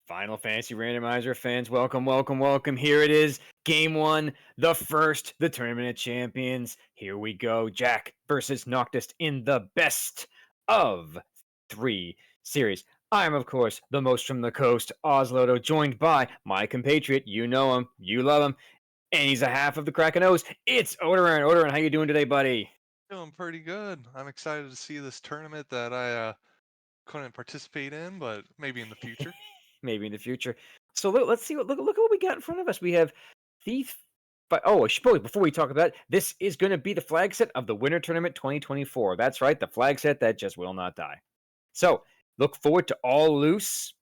Final Fantasy Randomizer fans, welcome, welcome, welcome. Here it is, game one, the first, the Tournament of Champions. Here we go, Jack versus Noctis in the best of three series. I'm, of course, the most from the coast, Oslodo, joined by my compatriot. You know him, you love him, and he's a half of the Kraken O's. It's Odoran. Odoran, how you doing today, buddy? Doing pretty good. I'm excited to see this tournament that I couldn't participate in, but maybe in the future. Maybe in the future. So let's see. Look at what we got in front of us. We have Thief. But I suppose before we talk about it, this is going to be the flag set of the Winter Tournament 2024. That's right, the flag set that just will not die. So look forward to All Loose,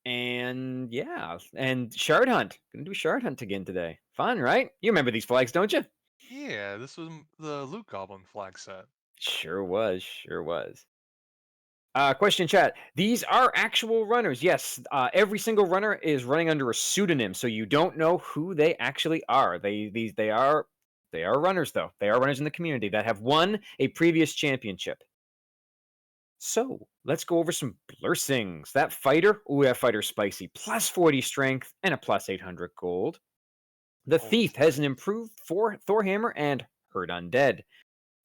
and yeah, and Shard Hunt. Gonna do Shard Hunt again today. Fun, right? You remember these flags, don't you? Yeah, this was the Loot Goblin flag set. Sure was. Sure was. Question in chat. These are actual runners. Yes, every single runner is running under a pseudonym, so you don't know who they actually are. They are runners though. They are runners in the community that have won a previous championship. So let's go over some blessings. That fighter, ooh, that fighter's spicy. Plus 40 strength and a plus 800 gold. The Oh, thief has an improved Thor hammer and hurt undead.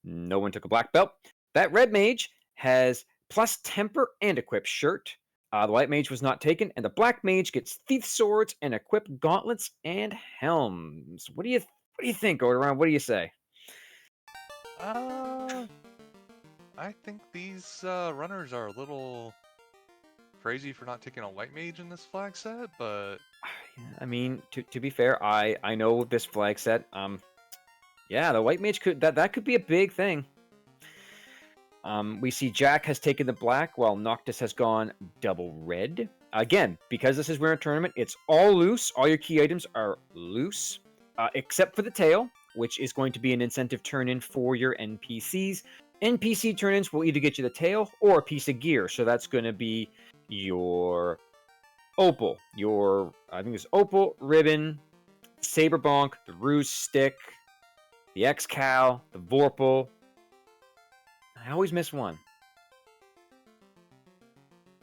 No one took a black belt. That red mage has plus temper and equip shirt. The white mage was not taken, and the black mage gets thief swords and equip gauntlets and helms. What do you think, Odoran? What do you say? uh, I think these runners are a little crazy for not taking a white mage in this flag set, but I mean, to be fair, I know this flag set. Yeah, the white mage that could be a big thing. We see Jack has taken the black, while Noctis has gone double red. Again, because this is Winter Tournament, it's all loose. All your key items are loose, except for the tail, which is going to be an incentive turn-in for your NPCs. NPC turn-ins will either get you the tail or a piece of gear. So that's going to be your opal, I think it's opal, ribbon, saber bonk, the ruse stick, the X-cow, the vorpal. I always miss one.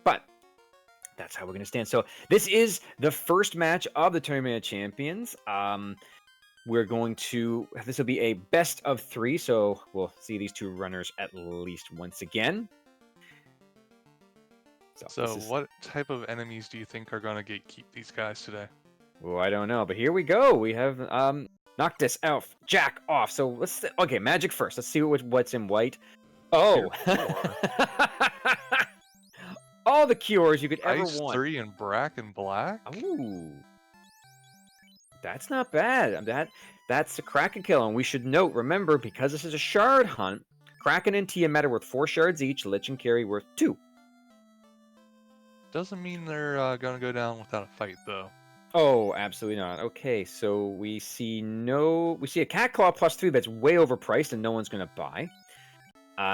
But that's how we're going to stand. So this is the first match of the Tournament of Champions. We're going to... This will be a best of three, so we'll see these two runners at least once again. So what type of enemies do you think are going to gatekeep these guys today? Oh, I don't know, but here we go. We have Noctis, Elf, Jack off. So let's... Okay, magic first. Let's see what's in white. Oh! All the cures you could ever Ice want. 3 and Brack and Black? Ooh. That's not bad. That's a Kraken kill, and we should note, remember, because this is a shard hunt, Kraken and Tiamat are worth 4 shards each, Lich and Carry worth 2. Doesn't mean they're going to go down without a fight, though. Oh, absolutely not. Okay, so we see a Cat Claw plus 3 that's way overpriced and no one's going to buy.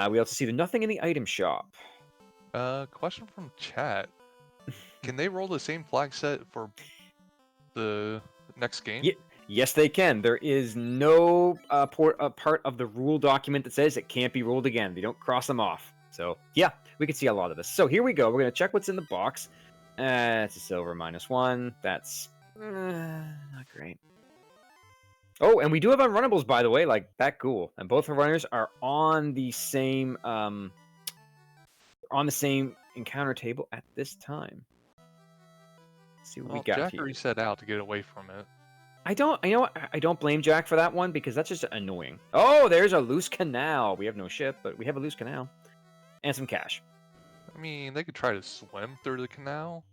We also see the nothing in the item shop. Question from chat. Can they roll the same flag set for the next game? Yes, they can. There is no part of the rule document that says it can't be rolled again. They don't cross them off. So, yeah, we can see a lot of this. So here we go. We're going to check what's in the box. It's a silver -1. That's not great. Oh, and we do have unrunnables, by the way, like that cool. And both the runners are on the same encounter table at this time. Let's see what we got Jack here. reset out to get away from it. I don't blame Jack for that one because that's just annoying. Oh, there's a loose canal. We have no ship, but we have a loose canal. And some cash. I mean, they could try to swim through the canal.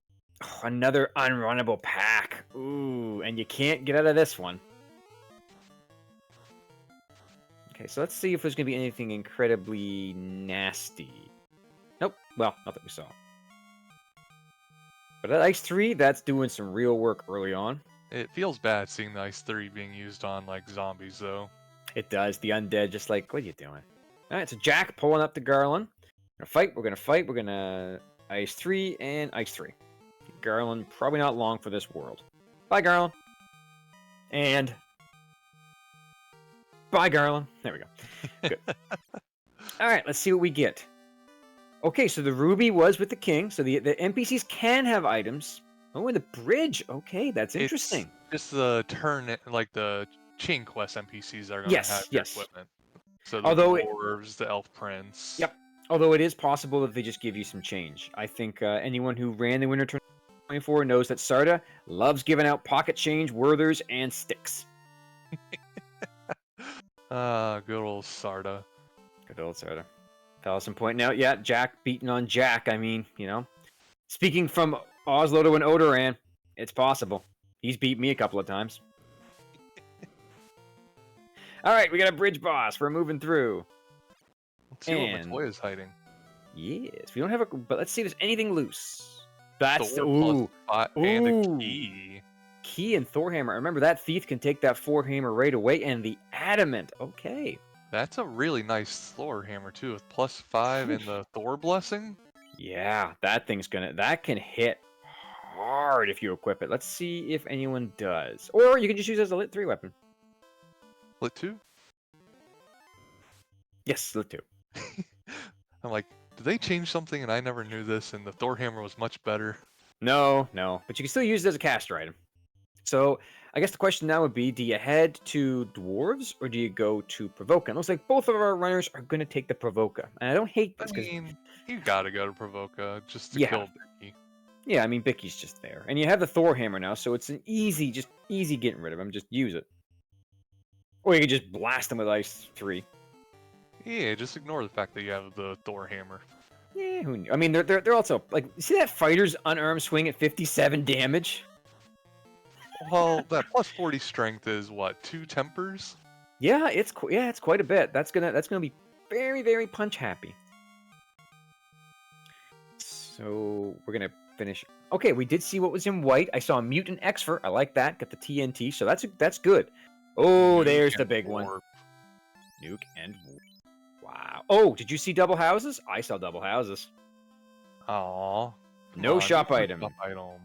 Oh, another unrunnable pack. Ooh, and you can't get out of this one. Okay, so let's see if there's going to be anything incredibly nasty. Nope. Well, not that we saw. But at Ice 3, that's doing some real work early on. It feels bad seeing the Ice 3 being used on, like, zombies, though. It does. The undead just like, what are you doing? Alright, so Jack pulling up the Garland. We're going to fight. We're going to Ice 3 and Ice 3. Garland, probably not long for this world. Bye, Garland. And... Bye, Garland. There we go. Good. Alright, let's see what we get. Okay, so the ruby was with the king, so the NPCs can have items. Oh, and the bridge. Okay, that's It's interesting. just the like the chain quest NPCs are gonna have Yes, your yes. equipment. So the Although, dwarves, the elf prince. yep. Although it is possible that they just give you some change. I think anyone who ran the Winter Tournament 24 knows that Sarda loves giving out pocket change, Werthers, and sticks. Good old Sarda. Good old Sarda. Fallison pointing out, yeah, Jack beating on Jack. I mean, speaking from Oslo to an Odoran, it's possible. He's beat me a couple of times. All right, we got a bridge boss. We're moving through. Let's see what Matoya's hiding. Yes, we don't have a. But let's see if there's anything loose. That's Thor ooh, +5 and a key. Key and Thorhammer. Remember that thief can take that Hammer right away, and the adamant. Okay. That's a really nice Thor hammer too, with +5 and the Thor blessing. Yeah, that can hit hard if you equip it. Let's see if anyone does, or you can just use it as a lit 3 weapon. Lit 2? Yes, lit 2. I'm like, did they change something and I never knew this and the Thor hammer was much better? No, but you can still use it as a caster item. So I guess the question now would be, do you head to Dwarves or do you go to Provoka? It looks like both of our runners are going to take the Provoka. And I don't hate this I because... mean, you gotta go to Provoka just to Yeah. kill Vicky. Yeah, I mean, Bicky's just there. And you have the Thor hammer now, so it's an easy getting rid of him. Just use it. Or you can just blast him with Ice 3. Yeah, just ignore the fact that you have the Thor hammer. Yeah, who knew? I mean, they're also, like, see that fighter's unarmed swing at 57 damage? Well, that +40 strength is what, 2 tempers? Yeah, it's quite a bit. That's gonna be very, very punch happy. So we're gonna finish. Okay, we did see what was in white. I saw a mutant Exfer. I like that. Got the TNT, so that's good. Oh, there's the big one. Nuke and warp. Wow. Oh, did you see double houses? I saw double houses. Aww. No shop item. Shop item.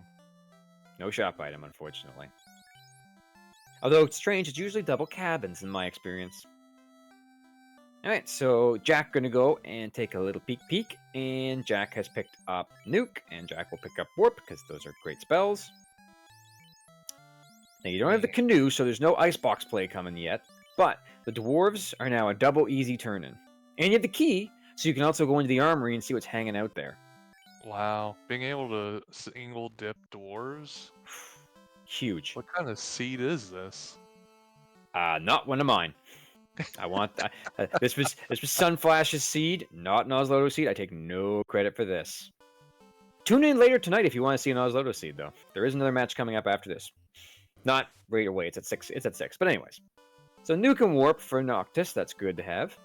No shop item, unfortunately. Although it's strange, it's usually double cabins in my experience. Alright, so Jack gonna go and take a little peek, and Jack has picked up Nuke, and Jack will pick up Warp, because those are great spells. Now, you don't have the canoe, so there's no icebox play coming yet, but the dwarves are now a double easy turn-in. And you have the key, so you can also go into the armory and see what's hanging out there. Wow, being able to single dip dwarves? Huge. What kind of seed is this? Not one of mine. I want that. This was Sunflash's seed, not an Osloto seed. I take no credit for this. Tune in later tonight if you want to see an Osloto seed, though. There is another match coming up after this. Not right away. It's at 6. It's at 6. But anyways, so Nuke and Warp for Noctis. That's good to have.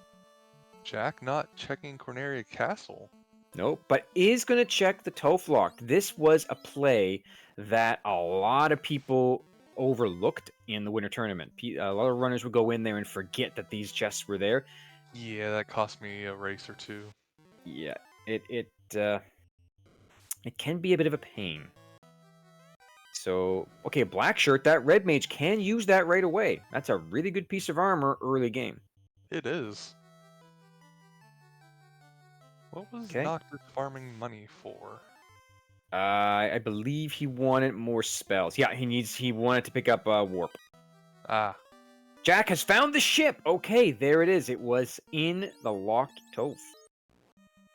Jack not checking Corneria Castle. Nope, but is going to check the Toph Locked. This was a play that a lot of people overlooked in the Winter Tournament. A lot of runners would go in there and forget that these chests were there. Yeah, that cost me a race or two. Yeah, it can be a bit of a pain. So, okay, black shirt, that red mage can use that right away. That's a really good piece of armor early game. It is. What was Noctis farming money for? I believe he wanted more spells. Yeah, he wanted to pick up Warp. Ah. Jack has found the ship! Okay, there it is. It was in the locked Toph.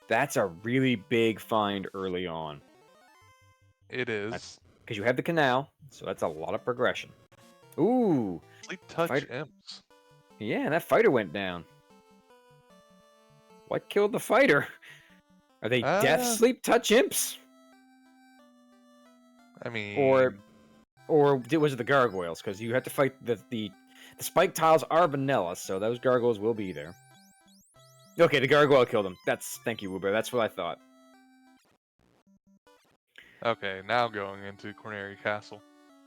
That's a really big find early on. It is. Because you have the canal, so that's a lot of progression. Ooh! Sleep touch imps. Yeah, that fighter went down. What killed the fighter? Are they death sleep touch imps? I mean... Or was it the gargoyles? Because you have to fight the spike tiles are vanilla, so those gargoyles will be there. Okay, the gargoyle killed him. Thank you, Uber. That's what I thought. Okay, now going into Corneria Castle.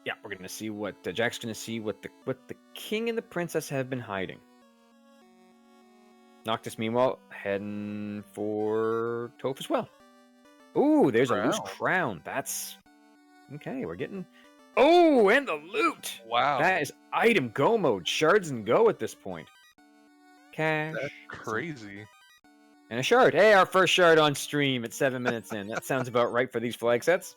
Yeah, we're gonna see what Jack's gonna see what the king and the princess have been hiding. Noctis, meanwhile, heading for Toph as well. Ooh, there's a loose crown. That's okay. We're getting. Oh, and the loot. Wow, that is item go mode. Shards and go at this point. Cash. That's crazy. And a shard. Hey, our first shard on stream at 7 minutes in. That sounds about right for these flag sets.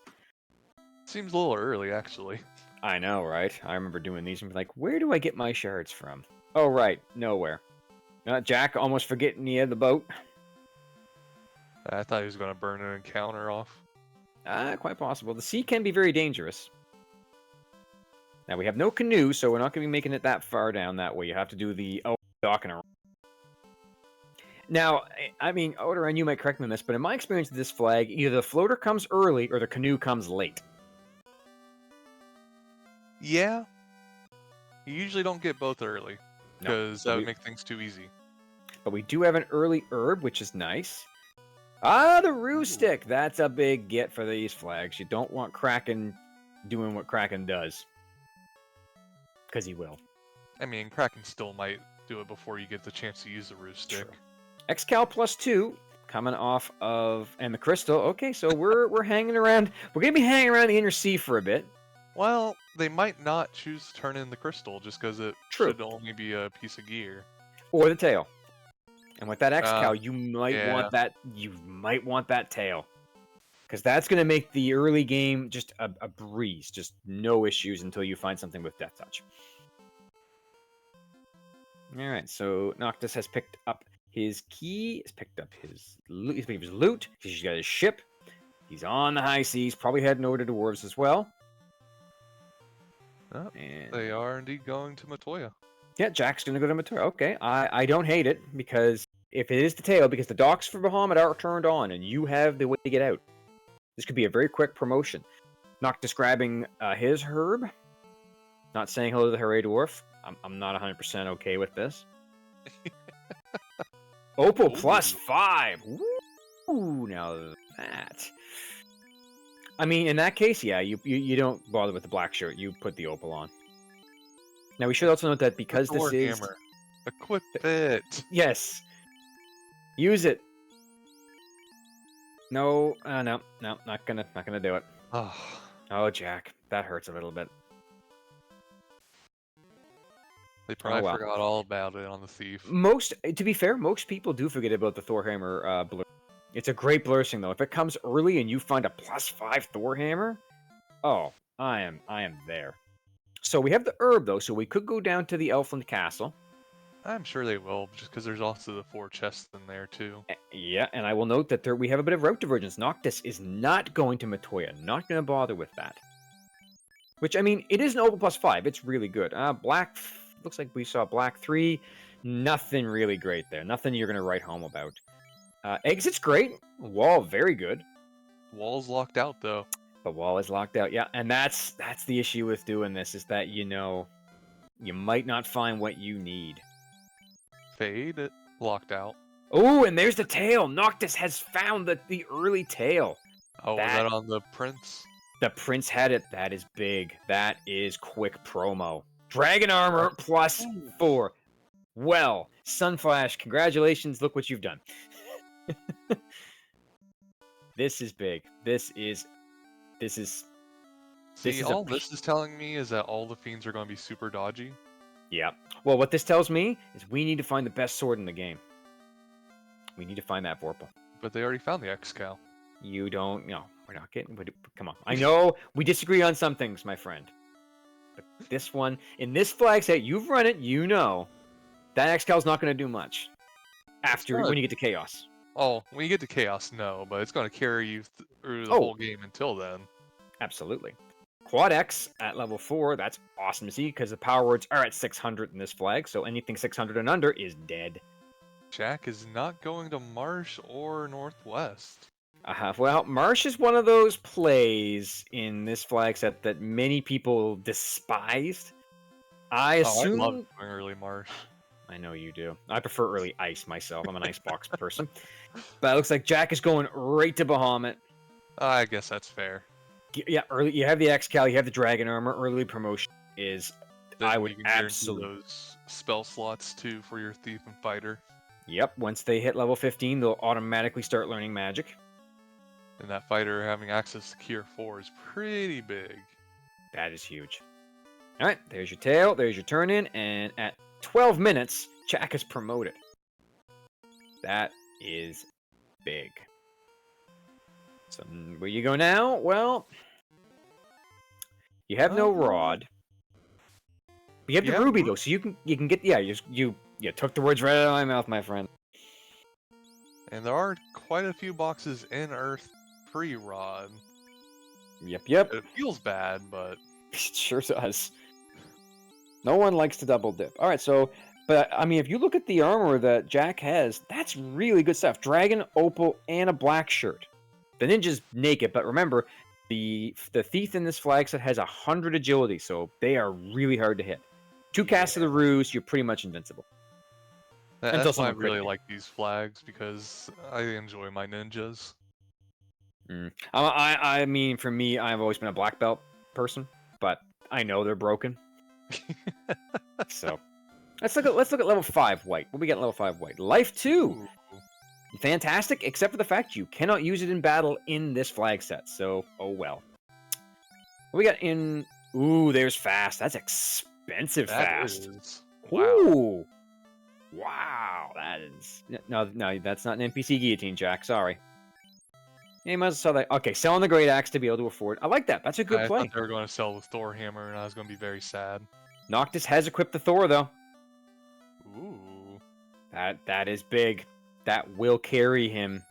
Seems a little early, actually. I know, right? I remember doing these and be like, where do I get my shards from? Oh, right, nowhere. Jack almost forgetting he had the boat. I thought he was going to burn an encounter off. Quite possible. The sea can be very dangerous. Now, we have no canoe, so we're not going to be making it that far down that way. You have to do the docking around. Now, I mean, Odoran, you might correct me on this, but in my experience with this flag, either the floater comes early or the canoe comes late. Yeah. You usually don't get both early, No, because that would make things too easy. but we do have an early herb, which is nice. Ah, the Roo stick. That's a big get for these flags. You don't want Kraken doing what Kraken does. Because he will. I mean, Kraken still might do it before you get the chance to use the Roo stick. True. Excal +2 coming off of... And the crystal. Okay, so we're hanging around. We're going to be hanging around the inner sea for a bit. Well, they might not choose to turn in the crystal just because it should only be a piece of gear. Or the tail. And with that Excal, you might yeah. want that. You might want that tail, because that's going to make the early game just a breeze, just no issues until you find something with Death Touch. All right, so Noctis has picked up his key. He's picked up his loot. He's picked up his loot. He's got his ship. He's on the high seas. Probably heading over to Dwarves as well. Oh, and they are indeed going to Matoya. Yeah, Jack's going to go to Matoya. Okay, I don't hate it, because if it is the tail, because the docks for Bahamut are turned on, and you have the way to get out. This could be a very quick promotion. Noctis grabbing his herb. Not saying hello to the Hooray Dwarf. I'm not 100% okay with this. Opal +5. Ooh, now that. I mean, in that case, yeah, you don't bother with the black shirt. You put the opal on. Now, we should also note that because this is... Hammer. Equip it! Yes. Use it. No, no, not gonna do it. Oh, Jack, that hurts a little bit. They probably forgot all about it on the thief. To be fair, most people do forget about the Thor hammer blur. It's a great blurring though. If it comes early and you find a +5 Thor hammer, oh, I am there. So we have the herb though, so we could go down to the Elfland Castle. I'm sure they will, just because there's also the 4 chests in there too. Yeah, and I will note that we have a bit of route divergence. Noctis is not going to Matoya. Not going to bother with that. Which, I mean, it is an Opal +5. It's really good. Black, looks like we saw Black 3. Nothing really great there. Nothing you're going to write home about. Exit's great. Wall, very good. Wall's locked out, though. The wall is locked out, yeah. And that's the issue with doing this, is that, you might not find what you need. Fade, it locked out. Oh, and there's the tail. Noctis has found the early tail. Oh, was that on the Prince? The Prince had it. That is big. That is quick promo. Dragon armor +4. Well, Sunflash, congratulations. Look what you've done. This is big. This is all this is telling me is that all the fiends are going to be super dodgy. Yeah. Well, what this tells me is we need to find the best sword in the game. We need to find that Vorpal. But they already found the Excal. You don't... No, we're not getting... Come on. I know we disagree on some things, my friend. But this one... In this flag set, you've run it, you know. That Excal's not going to do much. When you get to Chaos. Oh, when you get to Chaos, no. But it's going to carry you through the whole game until then. Absolutely. Quad X at level 4, that's awesome to see, because the power words are at 600 in this flag, so anything 600 and under is dead. Jack is not going to Marsh or Northwest. Well, Marsh is one of those plays in this flag set that many people despised. I assume... I love going early Marsh. I know you do. I prefer early Ice myself. I'm an Icebox person. But it looks like Jack is going right to Bahamut. I guess that's fair. Yeah, early. You have the Excal, you have the Dragon Armor. Early promotion is... Then I would absolutely... those spell slots, too, for your Thief and Fighter. Yep, once they hit level 15, they'll automatically start learning magic. And that fighter having access to Cure 4 is pretty big. That is huge. Alright, there's your tail, there's your turn-in, and at 12 minutes, Jack is promoted. That is big. So, where you go now? Well, You have no Uh, rod. You have You the have ruby though, so you can get you took the words right out of my mouth, my friend. And there are quite a few boxes in Earth pre-rod. Yep. It feels bad, but It sure does. No one likes to double dip. All right, so, but I mean, if you look at the armor that Jack has, that's really good stuff. Dragon, opal, and a black shirt. The ninja's naked, but remember, the thief in this flag set has 100 agility, so they are really hard to hit. 2 casts of the ruse, you're pretty much invincible. Until that's why I someone crit really you. like these flags, because I enjoy my ninjas. I mean, for me, I've always been a black belt person, but I know they're broken. So let's look at level 5 white. What we got in level 5 white? Life 2. Ooh. Fantastic, except for the fact you cannot use it in battle in this flag set. So, oh well. What we got in? Ooh, there's fast. That's expensive That fast. is. Wow. Ooh. Wow, that is no, that's not an NPC guillotine, Jack. Sorry. Yeah, you might as well sell that. Okay, selling the great axe to be able to afford. I like that. That's a good I play. thought they were going to sell the Thor hammer, and I was going to be very sad. Noctis has equipped the Thor though. Ooh. That is big. That will carry him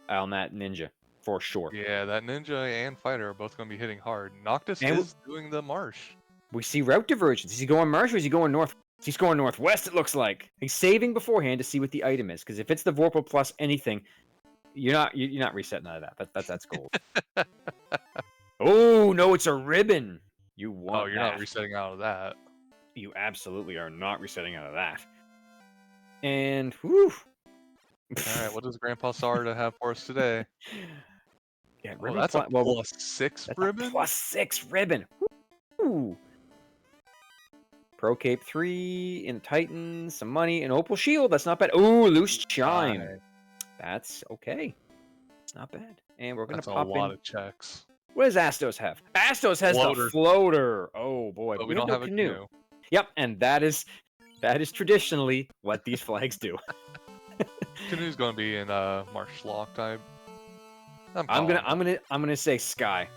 on that ninja for sure. Yeah, that ninja and fighter are both going to be hitting hard. Noctis And is doing the marsh. We see route divergence. Is he going marsh or is he going north? He's going northwest, it looks like. He's saving beforehand to see what the item is, because if it's the Vorpal plus anything, you're not resetting out of that. That's gold. Oh no, it's a ribbon. You want Oh, you're that. not resetting out of that. You absolutely are not resetting out of that. And whew. All right, what does Grandpa Sarda have for us today? Yeah, Oh, ribbon that's a well, +6 that's ribbon? a +6 ribbon. Ooh. Pro Cape 3 in Titan, some money, an Opal Shield. That's not bad. Ooh, loose chime. Nice. That's okay. It's not bad. And we're gonna That's a pop lot in. of checks. What does Astos have? Astos has Floater. the floater. Oh boy, But we we have don't no have a canoe. canoe. Yep, and that is traditionally what these flags do. Canoe's going to be in Marsh Lock type. I'm gonna say Sky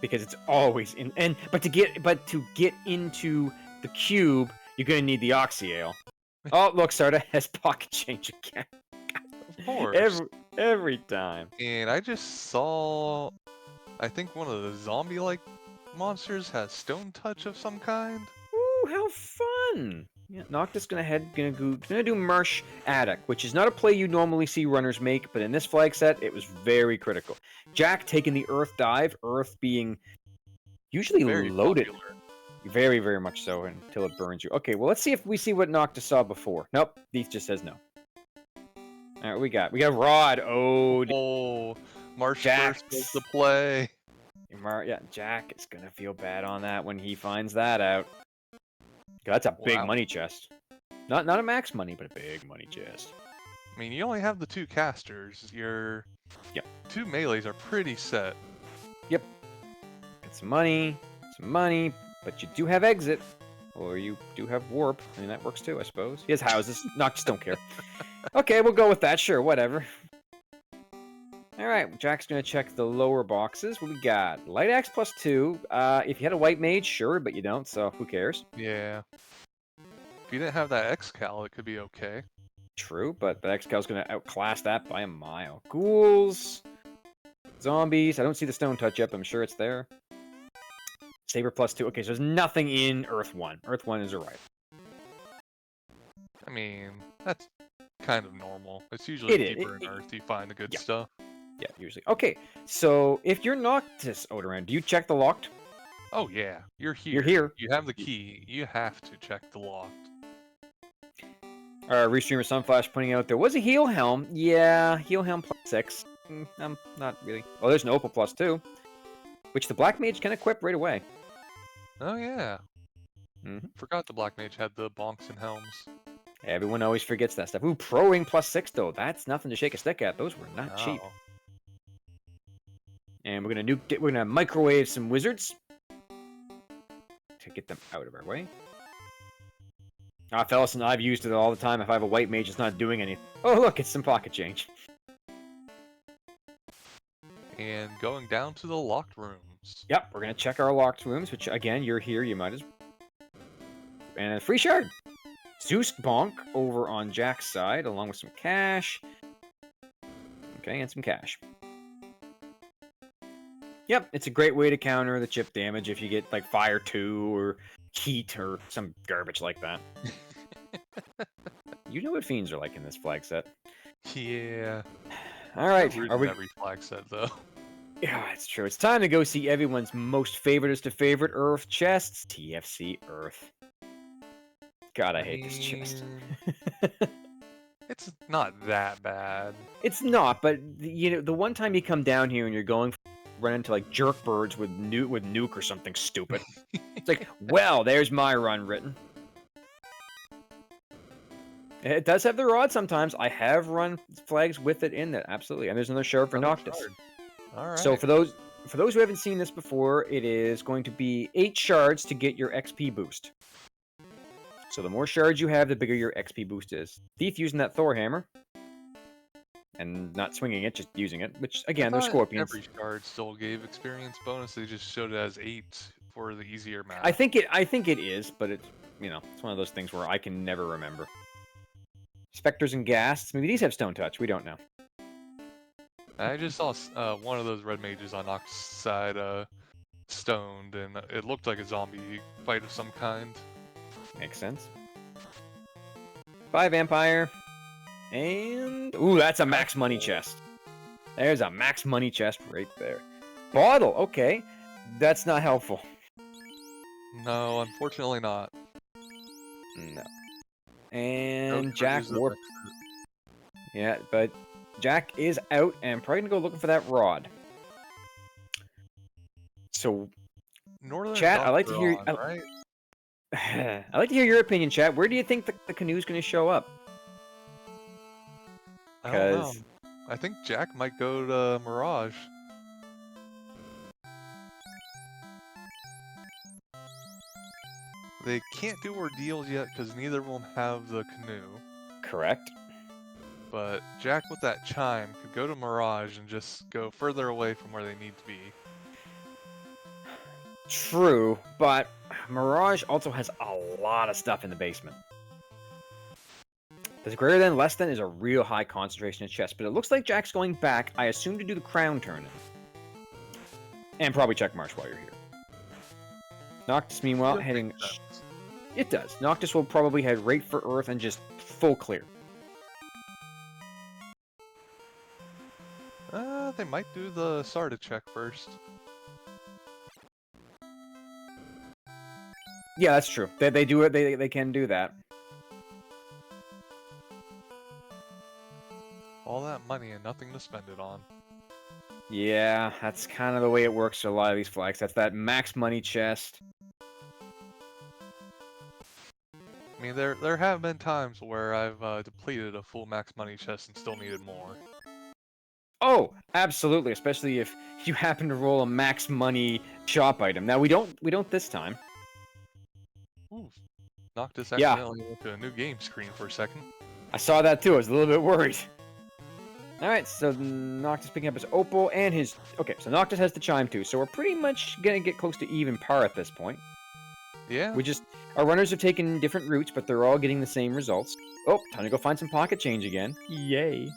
because it's always in. But to get into the cube, you're gonna need the Oxyale. Oh, look, Sarda has pocket change again. Of course. Every time. And I just saw, I think one of the zombie-like monsters has stone touch of some kind. Ooh, how fun! Yeah, Noctis gonna do Marsh Attic, which is not a play you normally see runners make, but in this flag set, it was very critical. Jack taking the Earth dive, Earth being usually Very loaded. popular. Very, very much so, until it burns you. Okay, well, let's see if we see what Noctis saw before. Nope, Thief just says no. Alright, we got Rod. Oh, Marsh Jax. first was the play. Yeah, Jack is gonna feel bad on that when he finds that out. That's a big Wow. money chest. Not a max money, but a big money chest. I mean, you only have the 2 casters. Your 2 melees are pretty set. Yep. Got some money, but you do have exit. Or you do have warp. I mean, that works too, I suppose. He has houses. Noctis don't care. Okay, we'll go with that. Sure, whatever. Alright, Jack's gonna check the lower boxes. What we got? Light Axe +2. If you had a white mage, sure, but you don't, so who cares? Yeah. If you didn't have that X-Cal, it could be okay. True, but the X-Cal's gonna outclass that by a mile. Ghouls. Zombies. I don't see the stone touch yet, but I'm sure it's there. Saber +2. Okay, so there's nothing in Earth 1. Earth 1 is alright. I mean, that's kind of normal. It's usually deeper in Earth you find the good stuff. Yeah, usually. Okay, so if you're Noctis out around, do you check the locked? Oh yeah, you're here. You're here. You have the key. You have to check the locked. Restreamer Sunflash pointing out there was a heal helm. Yeah, heal helm +6. Not really. Oh, there's an opal +2, which the black mage can equip right away. Oh yeah. Mm-hmm. Forgot the black mage had the bonks and helms. Everyone always forgets that stuff. Ooh, pro ring +6 though. That's nothing to shake a stick at. Those were not cheap. And we're gonna microwave some wizards to get them out of our way. Fellas, and I've used it all the time. If I have a white mage, it's not doing anything. Oh, look, it's some pocket change. And going down to the locked rooms. Yep, we're gonna check our locked rooms, which again, you're here, you might as. And a free shard. Zeus Bonk over on Jack's side, along with some cash. Okay, and some cash. Yep, it's a great way to counter the chip damage if you get like Fire 2 or Heat or some garbage like that. You know what fiends are like in this flag set. Yeah. All right, Rude are in we? every flag set though? Yeah, it's true. It's time to go see everyone's most favoriteest to favorite Earth chests, TFC Earth. God, I hate this chest. It's not that bad. It's not, but you know, the one time you come down here and you're going run into like jerk birds with nuke or something stupid. It's like, well, there's my run written. It does have the rod sometimes. I have run flags with it in it, absolutely. And there's another shard for Noctis. All right. So for those who haven't seen this before, it is going to be 8 shards to get your XP boost. So the more shards you have, the bigger your XP boost is. Thief using that Thor hammer. And not swinging it, just using it. Which, again, they're scorpions. Every shard still gave experience bonus. They just showed it as 8 for the easier math. I think it is, but it's, you know, it's one of those things where I can never remember. Specters and Ghasts. Maybe these have Stone Touch. We don't know. I just saw one of those red mages on Noctis' side stoned, and it looked like a zombie fight of some kind. Makes sense. Bye, Vampire. And... ooh, that's a max money chest. There's a max money chest right there. Bottle, okay. That's not helpful. No, unfortunately not. No. And Nope, Jack produces Warp. Yeah, but Jack is out and probably gonna go looking for that rod. So, Northern Chat, I like to hear. Doctor on, right? I like to hear your opinion, Chat. Where do you think the canoe's gonna show up? I don't know. 'Cause- I think Jack might go to Mirage. They can't do ordeals yet because neither of them have the canoe. Correct. But Jack with that chime could go to Mirage and just go further away from where they need to be. True, but Mirage also has a lot of stuff in the basement. This greater than, less than is a real high concentration of chests, but it looks like Jack's going back, I assume, to do the crown turn. And probably check Marsh while you're here. Noctis, meanwhile, heading... It does. Noctis will probably head right for Earth and just full clear. They might do the Sarda check first. Yeah, that's true. They do it. They can do that. All that money and nothing to spend it on. Yeah, that's kind of the way it works for a lot of these flags. That's that max money chest. I mean, there have been times where I've depleted a full max money chest and still needed more. Oh, absolutely. Especially if you happen to roll a max money shop item. Now we don't this time. Ooh, Noctis Yeah. accidentally went to a new game screen for a second. I saw that too. I was a little bit worried. All right, so Noctis picking up his opal and his. Okay, so Noctis has the chime too. So we're pretty much gonna get close to even par at this point. Yeah. We just our runners have taken different routes, but they're all getting the same results. Oh, time to go find some pocket change again. Yay!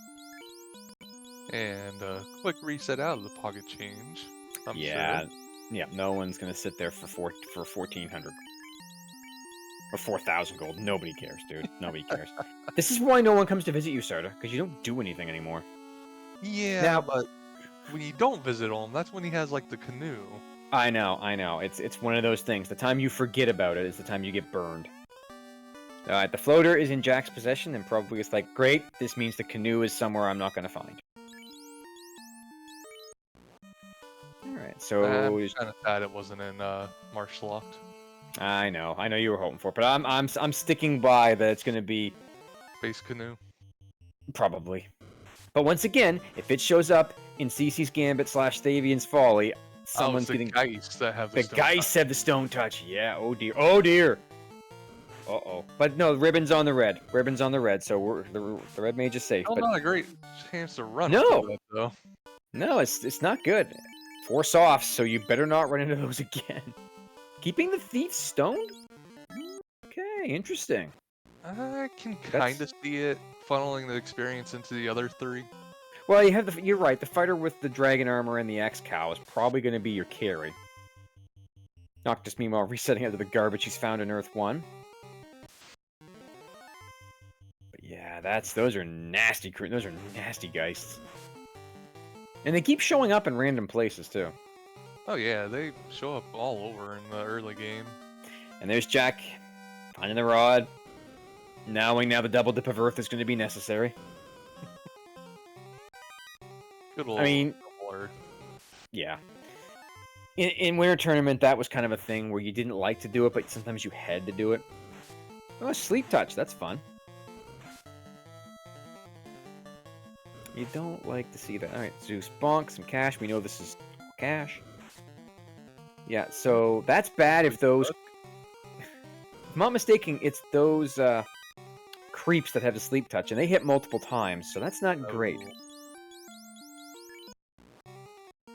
And a quick reset out of the pocket change. I'm Yeah, sure. yeah. No one's gonna sit there for 1400 or 4000 gold. Nobody cares, dude. Nobody cares. This is why no one comes to visit you, Sarda, because you don't do anything anymore. Yeah, Now- but when you don't visit him, that's when he has like the canoe. I know. It's one of those things. The time you forget about it is the time you get burned. Alright, the floater is in Jack's possession, and probably it's like, great, this means the canoe is somewhere I'm not gonna find. Alright, so... I'm kind of sad it wasn't in Marsh Locked. I know you were hoping for it, but I'm sticking by that it's gonna be... Space canoe. Probably. But once again, if it shows up in CC's Gambit / Stavian's Folly, someone's the getting... Geist that have The stone Geist touch. have the Stone Touch. Yeah, oh dear. Oh dear! Uh-oh. But no, ribbon's on the red. Ribbon's on the red, so the red mage is safe. Still But not a great chance to run. No! with it, though. no, it's not good. 4 softs, so you better not run into those again. Keeping the thief stoned? Okay, interesting. I can That's- kind of see it funneling the experience into the other 3. Well, you have you're right. The fighter with the dragon armor and the X-Cow is probably going to be your carry. Noctis, meanwhile, resetting out of the garbage he's found in Earth 1. But yeah, those are nasty geists. And they keep showing up in random places, too. Oh yeah, they show up all over in the early game. And there's Jack, finding the rod, knowing now the double dip of Earth is going to be necessary. Good old I mean, Earth. Yeah. In Winter Tournament, that was kind of a thing where you didn't like to do it, but sometimes you had to do it. Oh, Sleep Touch, that's fun. You don't like to see that. Alright, Zeus bonk, some cash. We know this is cash. Yeah, so that's bad if those... If I'm not mistaken, it's those creeps that have the Sleep Touch, and they hit multiple times, so that's not great.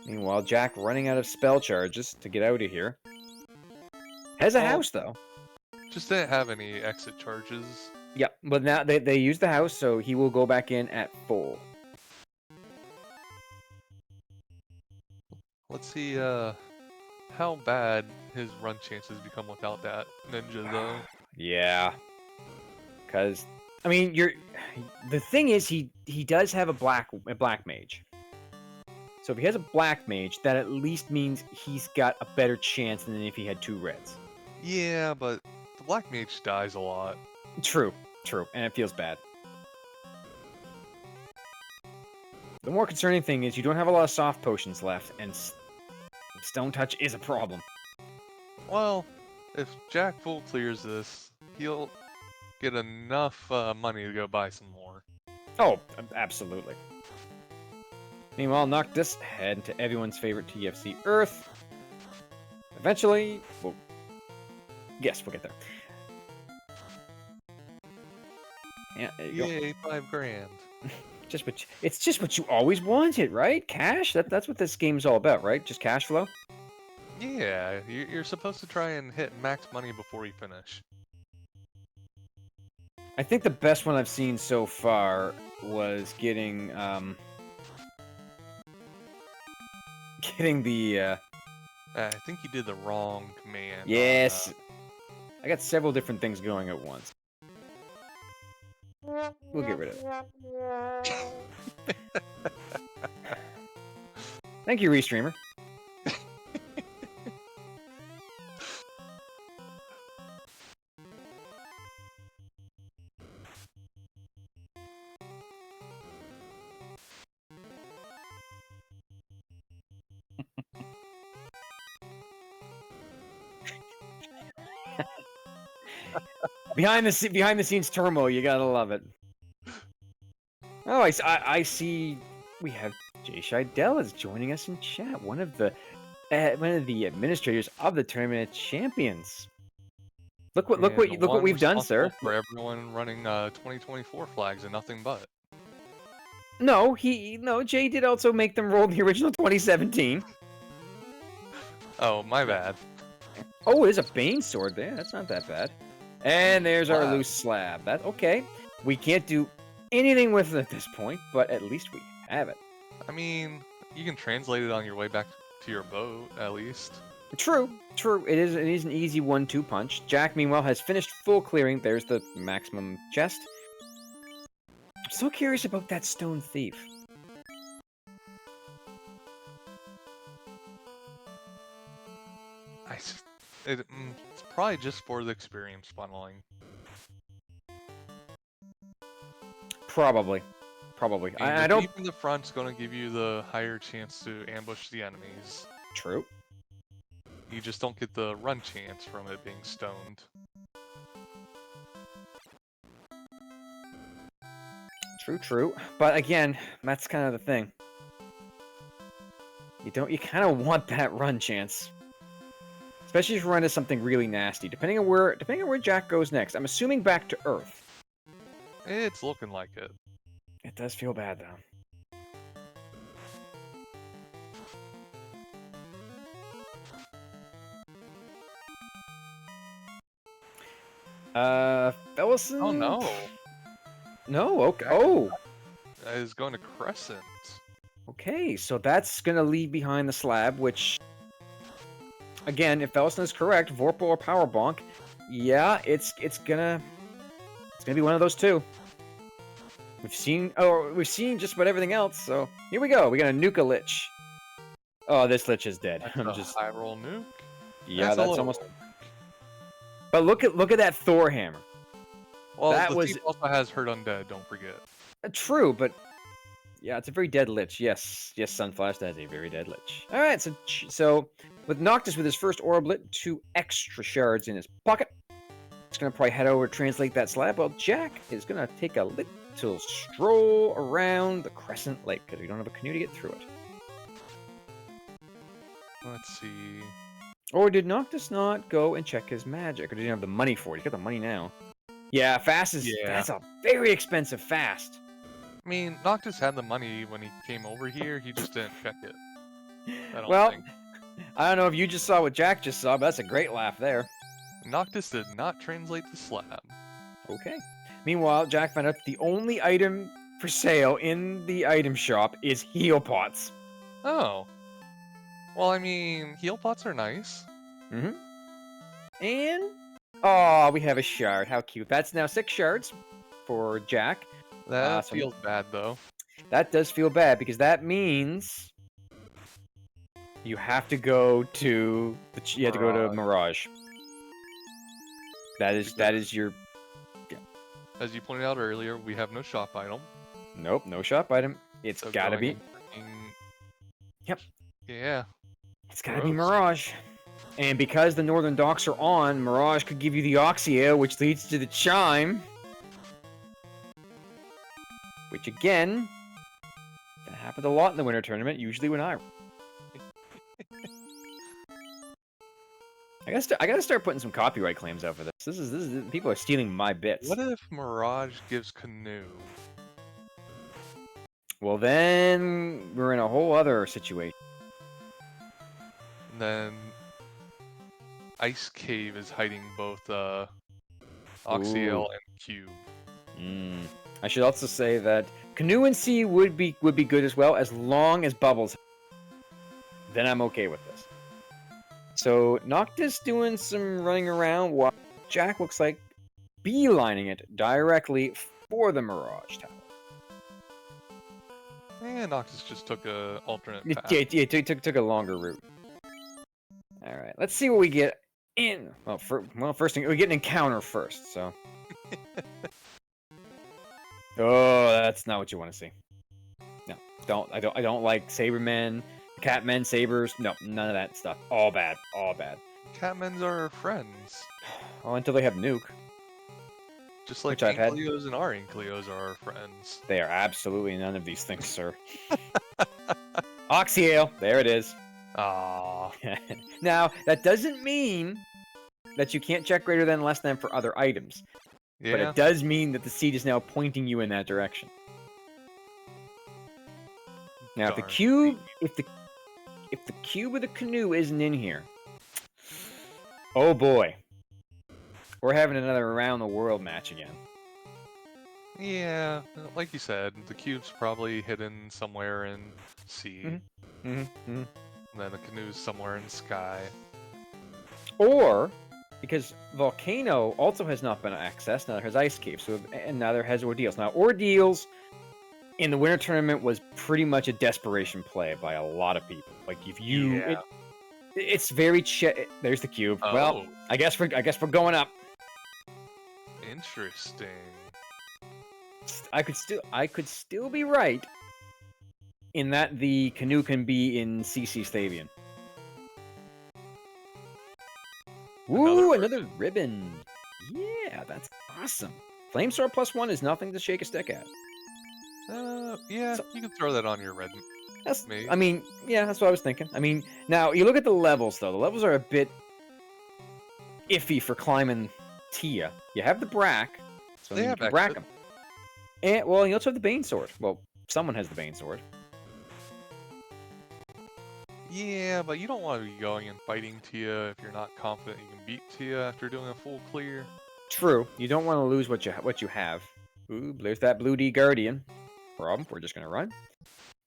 Meanwhile, Jack running out of spell charges to get out of here. Has a house, though. Just didn't have any exit charges. Yep, but now they use the house, so he will go back in at full. Let's see how bad his run chances become without that ninja, though. Yeah. Because, I mean, the thing is, he does have a black mage. So if he has a black mage, that at least means he's got a better chance than if he had 2 reds. Yeah, but the black mage dies a lot. True, and it feels bad. The more concerning thing is you don't have a lot of soft potions left, and Stone Touch is a problem. Well, if Jack full clears this, he'll get enough money to go buy some more. Oh, absolutely. Meanwhile, Noctis head to everyone's favorite TFC Earth. Eventually, we'll get there. Yeah, there you Yay, 5 grand. It's just what you always wanted, right? Cash? That's what this game's all about, right? Just cash flow? Yeah, you're supposed to try and hit max money before you finish. I think the best one I've seen so far was getting the I think you did the wrong command. Yes. I got several different things going at once. We'll get rid of it. Thank you, Restreamer. behind the scenes turmoil, you gotta love it. Oh, I see. We have Jay Scheidel is joining us in chat. One of the administrators of the tournament champions. Look what we've done, sir. For everyone running 2024 flags and nothing but. No, Jay did also make them roll the original 2017. Oh, my bad. Oh, there's a Bane sword there. That's not that bad. And there's our loose slab. That's okay. We can't do anything with it at this point, but at least we have it. I mean, you can translate it on your way back to your boat, at least. True. It is an easy 1-2 punch. Jack, meanwhile, has finished full clearing. There's the maximum chest. I'm so curious about that stone thief. It's probably just for the experience funneling. Probably. I don't. Keeping the front's gonna give you the higher chance to ambush the enemies. True. You just don't get the run chance from it being stoned. True. But again, that's kind of the thing. You kind of want that run chance. Especially if you run into something really nasty. Depending on where Jack goes next. I'm assuming back to Earth. It's looking like it. It does feel bad, though. Bellison? Oh no, No, okay. Jack Oh, is going to Crescent. okay. So that's gonna leave behind the slab, which, again, if Bellison is correct, Vorpal or Power Bonk, yeah, it's gonna be one of those two. We've seen just about everything else. So here we go. We got a Nuka Lich. Oh, this Lich is dead. That's I'm a just high roll nuke. yeah, That's a that's low almost. roll. But look at that Thor hammer. Well, That the was thief also has hurt undead. Don't forget. true, but yeah, it's a very dead Lich. Yes, Sunflash, that is a very dead Lich. All right, so with Noctis with his first Orblet, 2 extra shards in his pocket, it's gonna probably head over, translate that slab. Well, Jack is gonna take a little stroll around the Crescent Lake because we don't have a canoe to get through it. Let's see. Or did Noctis not go and check his magic? Or did he have the money for it? He's got the money now. Yeah, fast is Yeah. that's a very expensive fast. I mean, Noctis had the money when he came over here. He just didn't check it. I don't Well, think. I don't know if you just saw what Jack just saw, but that's a great laugh there. Noctis did not translate the slab. Okay. Meanwhile, Jack found out the only item for sale in the item shop is heal pots. Oh. Well, I mean, heal pots are nice. Mm-hmm. And oh, we have a shard. How cute! That's now 6 shards for Jack. That So feels bad though. that does feel bad because that means you have to go to you have to go to Mirage. That is your As you pointed out earlier, we have no shop item. nope, no shop item. It's So gotta going be. and freaking- Yep. Yeah. It's gotta be Gross. Mirage. And because the northern docks are on, Mirage could give you the Oxio, which leads to the Chime. Which again, that happened a lot in the winter tournament, usually when I gotta start putting some copyright claims out for this. This is people are stealing my bits. What if Mirage gives Canoe? Well, then we're in a whole other situation. And then Ice Cave is hiding both Oxyel and Cube. I should also say that Canoe and Sea would be good as well, as long as Bubbles. Then I'm okay with this. So Noctis doing some running around while Jack looks like beelining it directly for the Mirage Tower. And Noctis just took a alternate path. Yeah, took a longer route. All right, let's see what we get in. Well, first thing we get an encounter first. So. Oh, that's not what you want to see. No, I don't like Sabermen, Catmen, Sabers. No, none of that stuff. All bad. Catmen's are friends. Oh, until they have Nuke. Just like Which I've had. Inkleos and our Inkleos are our friends. They are absolutely none of these things, sir. Oxyale, there it is. Ah. Now, that doesn't mean that you can't check greater than, less than for other items. Yeah. But it does mean that the seed is now pointing you in that direction. Now, if the cube of the canoe isn't in here, oh boy, we're having another around the world match again. Yeah, like you said, the cube's probably hidden somewhere in sea. And then the canoe's somewhere in sky. Or because Volcano also has not been accessed, neither has Ice Cave, and neither has Ordeals. Now, Ordeals in the winter tournament was pretty much a desperation play by a lot of people. Like if you, Yeah. it's very there's the cube. Oh. Well, I guess we're going up. Interesting. I could still be right in that the canoe can be in CC Stavian. Woo, another ribbon. Yeah, that's awesome. Flamesword +1 is nothing to shake a stick at. Yeah, you can throw that on your red. I mean, yeah, that's what I was thinking. I mean, now you look at the levels though. The levels are a bit iffy for climbing Tia. You have the Brack, so you can Brack them. And well, you also have the Bane Sword. Well, someone has the Bane Sword. Yeah, but you don't want to be going and fighting Tia if you're not confident you can beat Tia after doing a full clear. True. You don't want to lose what you have. Ooh, there's that blue D Guardian. Problem. We're just gonna run.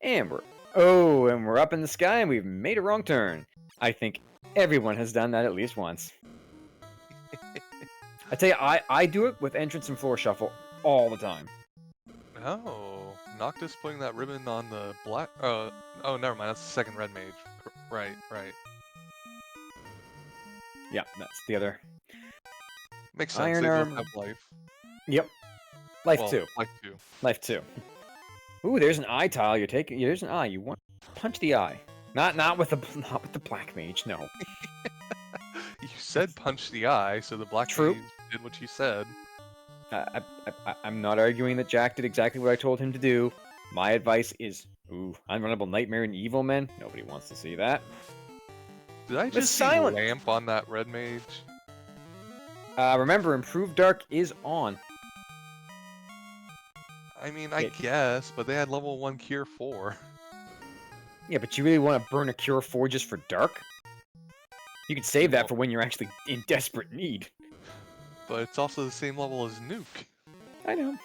And we're up in the sky and we've made a wrong turn. I think everyone has done that at least once. I tell you, I do it with entrance and floor shuffle all the time. Oh, Noctis putting that ribbon on the black. Oh, never mind. That's the second red mage. Right. Yeah, that's the other. Makes sense. Iron They both Arm. have life. Yep. Life Well, 2. Life 2. Life 2. Ooh, there's an eye tile. You're taking. There's an eye. You want punch the eye. Not with the black mage. No. You said punch the eye, so the black True. mage did what you said. I'm not arguing that Jack did exactly what I told him to do. My advice is, unrunnable nightmare and evil men. Nobody wants to see that. Did I just see lamp on that red mage? Remember, improved dark is on. I mean, I guess, but they had level 1 cure 4. Yeah, but you really want to burn a cure 4 just for dark? You could save that for when you're actually in desperate need. But it's also the same level as Nuke. I know.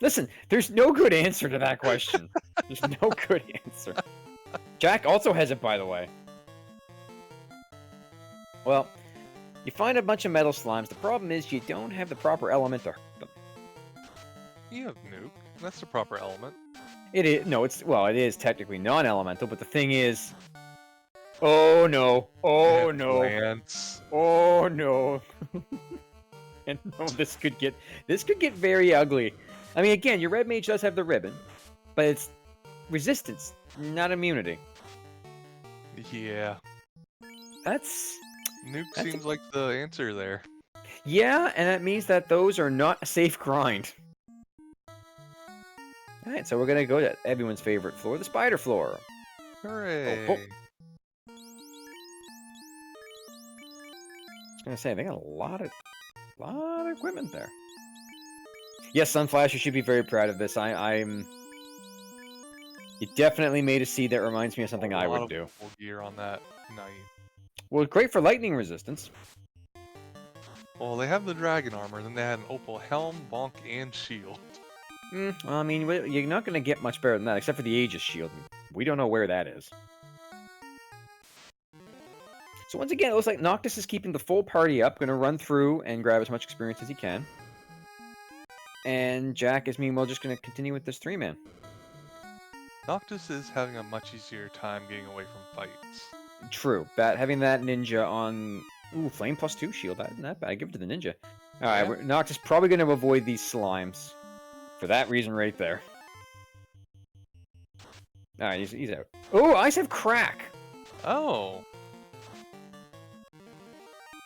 Listen, there's no good answer to that question. There's no good answer. Jack also has it, by the way. Well, you find a bunch of metal slimes. The problem is you don't have the proper element to hurt them. You have Nuke. That's the proper element. It is. No, it is technically non-elemental, but the thing is... Oh, no. Oh, no. Lance. Oh, no. And no, this could get very ugly. I mean, again, your red mage does have the ribbon, but it's resistance, not immunity. Yeah. That's Nuke seems like the answer there. Yeah, and that means that those are not a safe grind. Alright, so we're gonna go to everyone's favorite floor, the spider floor. Hooray! I was gonna say, they got a lot of equipment there. Yes, Sunflash, you should be very proud of this. I'm... You definitely made a seed that reminds me of something I would do. Full gear on that knight. Well, great for lightning resistance. Well, they have the dragon armor, then they had an opal helm, bonk, and shield. Well, I mean, you're not going to get much better than that, except for the Aegis shield. We don't know where that is. So once again, it looks like Noctis is keeping the full party up, going to run through and grab as much experience as he can. And Jack is meanwhile just going to continue with this 3-man. Noctis is having a much easier time getting away from fights. True. Having that ninja on... Ooh, flame +2 shield. That isn't that bad. Give it to the ninja. Alright, yeah. Noctis is probably going to avoid these slimes. For that reason right there. Alright, he's out. Oh, eyes have crack! Oh.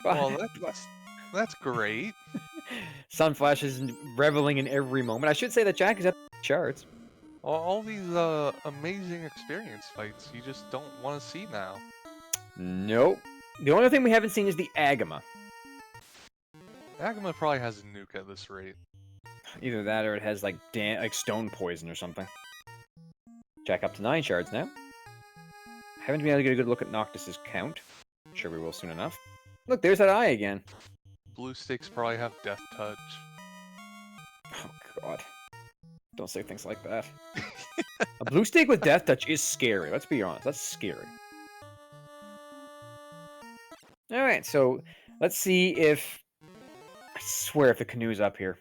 Well, that's great. Sunflash is reveling in every moment. I should say that Jack is at the charts. Well, all these amazing experience fights you just don't want to see now. Nope. The only thing we haven't seen is the Agama. Agama probably has a nuke at this rate. Either that or it has like stone poison or something. Jack up to 9 shards now. Haven't been able to get a good look at Noctis's count. I'm sure we will soon enough. Look, there's that eye again. Blue sticks probably have death touch. Oh god. Don't say things like that. A blue stick with death touch is scary. Let's be honest. That's scary. Alright, so let's see if... I swear if the canoe's up here.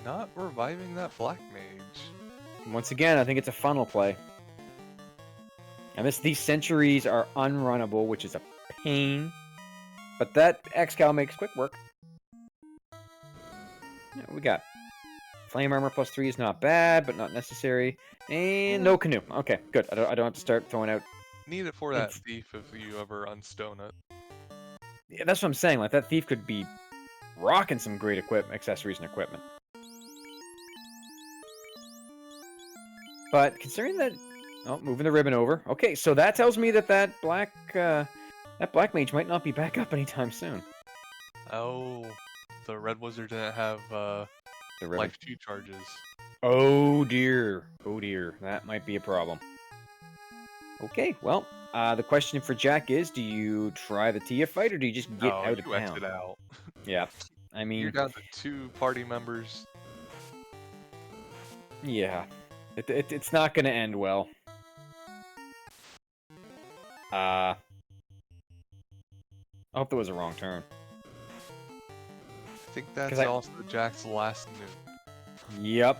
Not reviving that black mage. Once again, I think it's a funnel play. And these centuries are unrunnable, which is a pain. But that X-Cal makes quick work. Yeah, we got flame armor +3 is not bad, but not necessary. And no canoe. Okay, good. I don't have to start throwing out... Need it for that thief if you ever unstone it. Yeah, that's what I'm saying. Like, that thief could be rocking some great accessories and equipment. But considering that... Oh, moving the ribbon over. Okay, so that tells me that that black mage might not be back up anytime soon. Oh, the red wizard didn't have the life 2 charges. Oh dear. Oh dear. That might be a problem. Okay, well, the question for Jack is, do you try the Tia fight, or do you just get Oh, out of you town? exit out. Yeah, I You're mean, down to 2 party members. yeah, it's not gonna end well. I hope that was a wrong turn. I think 'Cause that's also Jack's last move. Yep.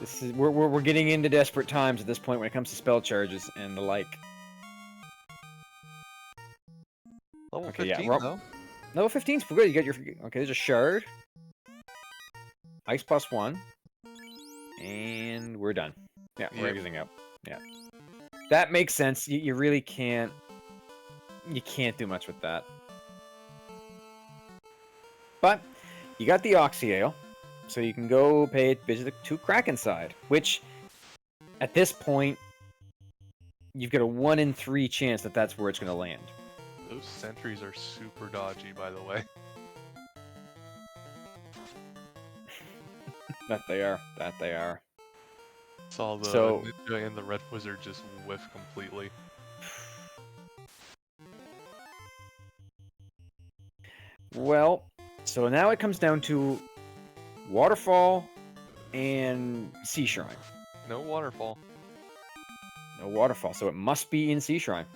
This is we're getting into desperate times at this point when it comes to spell charges and the like. Level Okay, yeah, 15 though. level 15's good. You got your okay. There's a shard, ice +1, and we're done. Yeah, we're Yep. exiting out. Yeah, that makes sense. You really can't. You can't do much with that. But you got the Oxyale, so you can go visit to Krakenside, which at this point you've got a 1 in 3 chance that that's where it's going to land. Those sentries are super dodgy, by the way. That they are. That they are. Saw the So ninja and the red wizard just whiff completely. well, so now it comes down to Waterfall and Sea Shrine. No waterfall. No Waterfall, so it must be in Sea Shrine.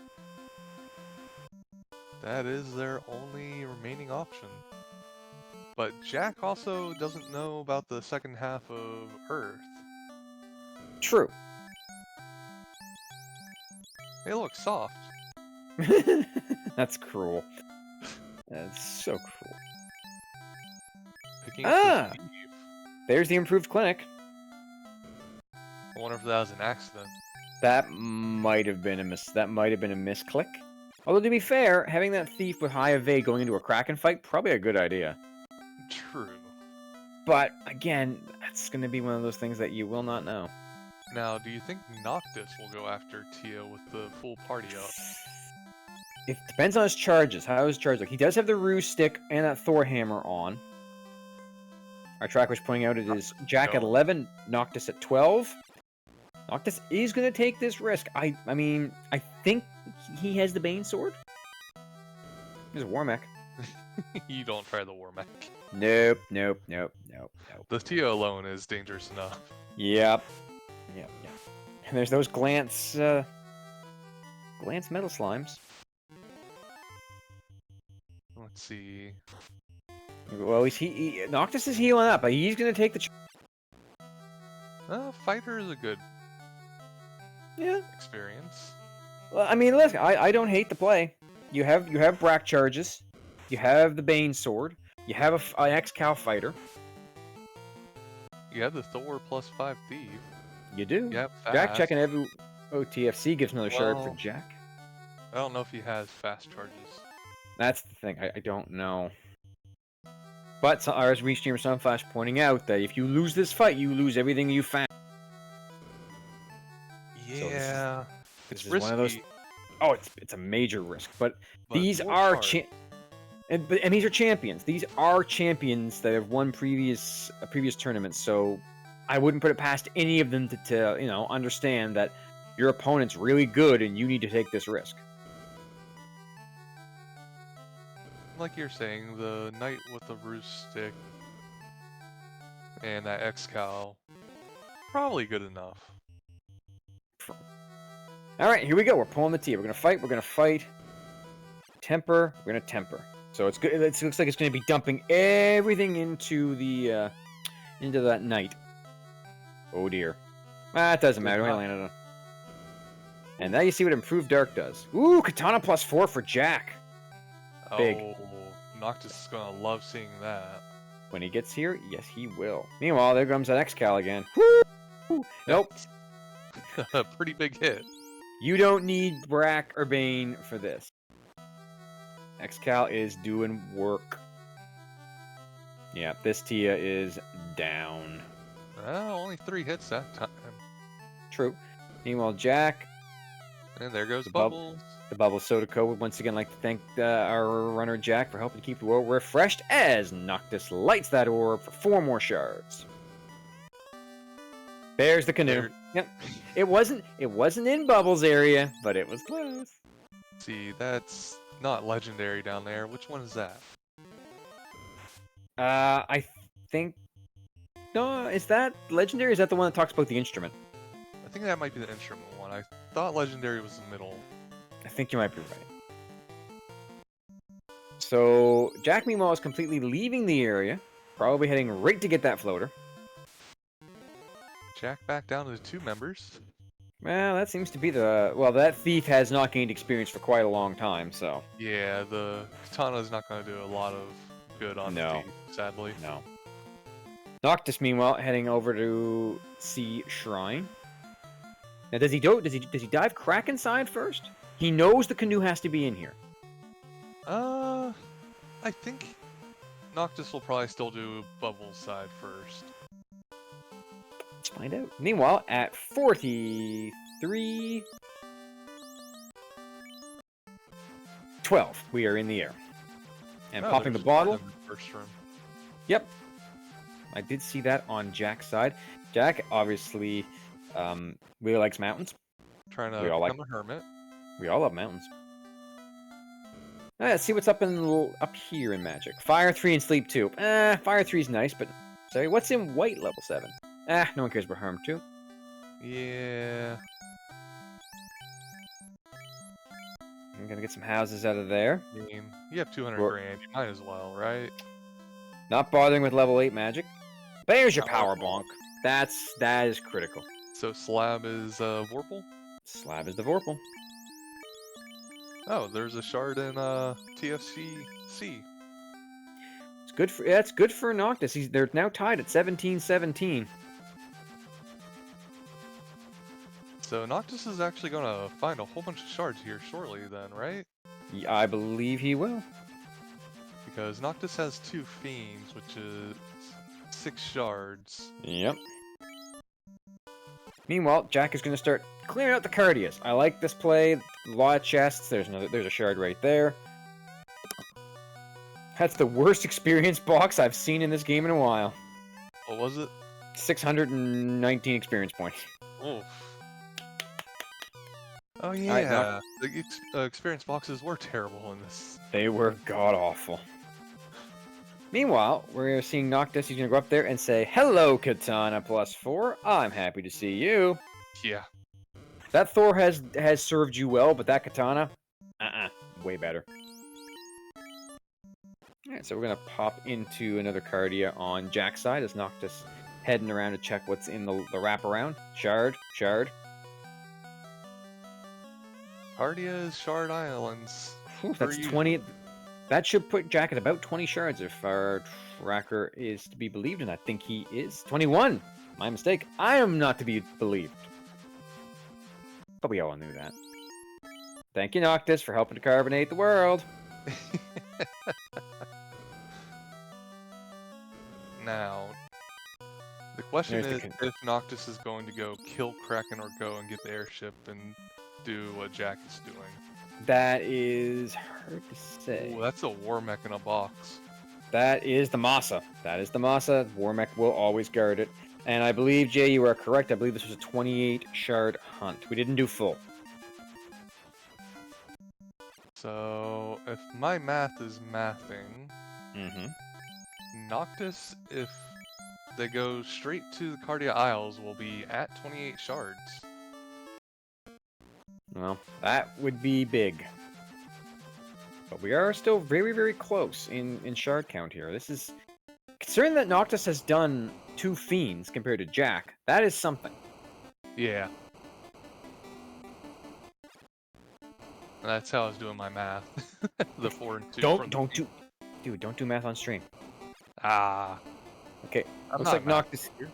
That is their only remaining option. But Jack also doesn't know about the second half of Earth. True. They look soft. That's cruel. That's so cruel. Picking up the thief. There's the improved clinic. I wonder if that was an accident. That might have been a misclick. Although to be fair, having that thief with high evade going into a Kraken fight probably a good idea. True. But again, that's going to be one of those things that you will not know. Now, do you think Noctis will go after Tia with the full party up? It depends on his charges. How his charge look. He does have the Ruse stick and that Thor hammer on. Our track was pointing out it is Jack at 11, Noctis at 12. Noctis is going to take this risk. I mean, I think he has the Bane Sword. He's a War Mech. You don't try the war mech. Nope. The Tia alone is dangerous enough. Yep. And there's those glance metal slimes. Let's see. Well, Noctis is healing up, but he's going to take the... Fighter is a good Yeah. experience. Well, I mean, listen, I don't hate the play. You have Brack charges. You have the Bane Sword. You have an X-Cal fighter. You have the Thor +5 thief. You do. You have fast. Jack checking every... Oh, TFC gives another shard for Well, Jack. I don't know if he has fast charges. That's the thing. I don't know. But our restreamer Sunflash pointing out that if you lose this fight, you lose everything you found. Yeah. This is risky, one of those... Oh, it's a major risk. But but these more are... cards. And these are champions. These are champions that have won previous tournaments. So I wouldn't put it past any of them to understand that your opponent's really good and you need to take this risk. Like you're saying, the knight with the roost stick and that X-Cal, probably good enough. All right, here we go. We're pulling the T. We're gonna fight. Temper. We're gonna temper. So it's good. It looks like it's gonna be dumping everything into the into that knight. Oh dear. It doesn't matter. I landed on. And now you see what improved dark does. Ooh, katana +4 for Jack. Big. Oh, Noctis is gonna love seeing that. When he gets here, yes, he will. Meanwhile, there comes that X-Cal again. Woo! Nope. A pretty big hit. You don't need Brack or Bane for this. X-Cal is doing work. Yeah, this Tia is down. Only 3 hits that time. True. Meanwhile, Jack... And there goes Bubbles. The Bubble Soda Co. would once again like to thank our runner Jack for helping keep the orb refreshed as Noctis lights that orb for 4 more shards. There's the canoe. There- Yep. It wasn't in Bubbles area, but it was close. See, that's not legendary down there. Which one is that? I think no, is that legendary? Is that the one that talks about the instrument? I think that might be the instrument one. I thought legendary was the middle. I think you might be right. So Jack meanwhile is completely leaving the area, probably heading right to get that floater. Jack back down to the 2 members. Well, that seems to be the that thief has not gained experience for quite a long time, so Yeah, the katana is not going to do a lot of good on No. the thief, sadly. no. Noctis meanwhile heading over to see Shrine. Now does he dive crack inside first? He knows the canoe has to be in here. I think Noctis will probably still do Bubbles side first. Let's find out. Meanwhile, at 43:12, we are in the air. And Oh, popping the there's bottle. one in the first room. Yep. I did see that on Jack's side. Jack obviously really likes mountains. Trying to We all become a hermit. We all love mountains. Let's see what's up here in Magic. Fire 3 and Sleep 2. Fire 3 is nice, but sorry, what's in White level 7? No one cares about Harm 2. Yeah. I'm gonna get some houses out of there. I mean, you have 200 Well- grand. You might as well, right? Not bothering with level 8 Magic. There's your Power power bonk. That is critical. So Slab is Vorpal? Slab is the Vorpal. Oh, there's a shard in TFC-C. It's good for it's good for Noctis. They're now tied at 17-17. So Noctis is actually going to find a whole bunch of shards here shortly then, right? Yeah, I believe he will. Because Noctis has 2 fiends, which is 6 shards. Yep. Meanwhile, Jack is going to start clearing out the Cardias. I like this play. A lot of chests. There's a shard right there. That's the worst experience box I've seen in this game in a while. What was it? 619 experience points. Oh. Oh right, yeah, the experience boxes were terrible in this. They were god-awful. Meanwhile, we're seeing Noctis. He's going to go up there and say, "Hello, Katana +4. I'm happy to see you." Yeah. That Thor has served you well, but that Katana, way better. Alright, so we're going to pop into another Cardia on Jack's side as Noctis heading around to check what's in the wraparound. Shard. Cardia's Shard Islands. Whew, that's Per usual. 20. That should put Jack at about 20 shards if our tracker is to be believed, and I think he is. 21! My mistake. I am not to be believed. But we all knew that. Thank you, Noctis, for helping to carbonate the world. Now, the question There's the is if Noctis is going to go kill Kraken or go and get the airship and do what Jack is doing. That is hard to say. Ooh, that's a war mech in a box. That is the Masa. Warmech will always guard it. And I believe, Jay, you are correct. I believe this was a 28 shard hunt. We didn't do full. So, if my math is mathing, Mm-hmm. Noctis, if they go straight to the Cardia Isles, will be at 28 shards. Well, that would be big. But we are still very, very close in shard count here. This is... Considering that Noctis has done 2 fiends compared to Jack, that is something. Yeah. That's how I was doing my math. The 4 and 2. Don't do math on stream. Ah. Okay, I'm looks not like math Noctis... here.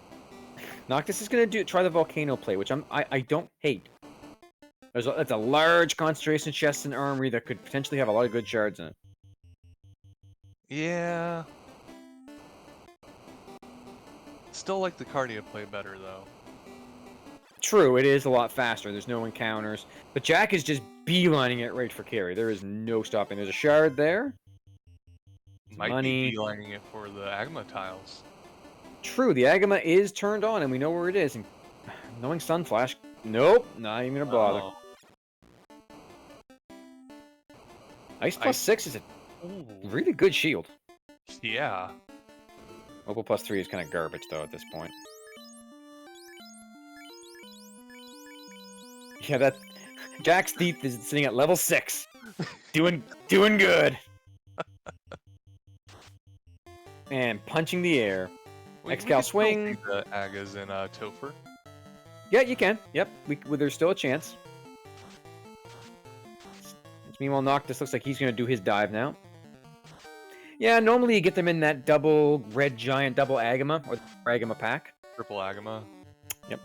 Noctis is going to try the volcano play, which I don't hate. It's a large concentration chest and armory that could potentially have a lot of good shards in it. Yeah. Still like the Cardia play better, though. True, it is a lot faster. There's no encounters. But Jack is just beelining it right for carry. There is no stopping. There's a shard there. Might Money. be beelining it for the Agma tiles. True, the Agama is turned on, and we know where it is. And Knowing Sun Flash. Nope, not even gonna bother. Oh. Ice plus 6 is a Ooh. really good shield. Yeah. Opal plus 3 is kind of garbage, though, at this point. Yeah, that... Jack's Teeth is sitting at level 6. Doing good. And punching the air. X-Cal swing. The Agas in Topher. Yeah, you can. Yep, there's still a chance. Meanwhile, Noctis looks like he's going to do his dive now. Yeah, normally you get them in that double red giant double Agama, or Agama pack. Triple Agama. Yep.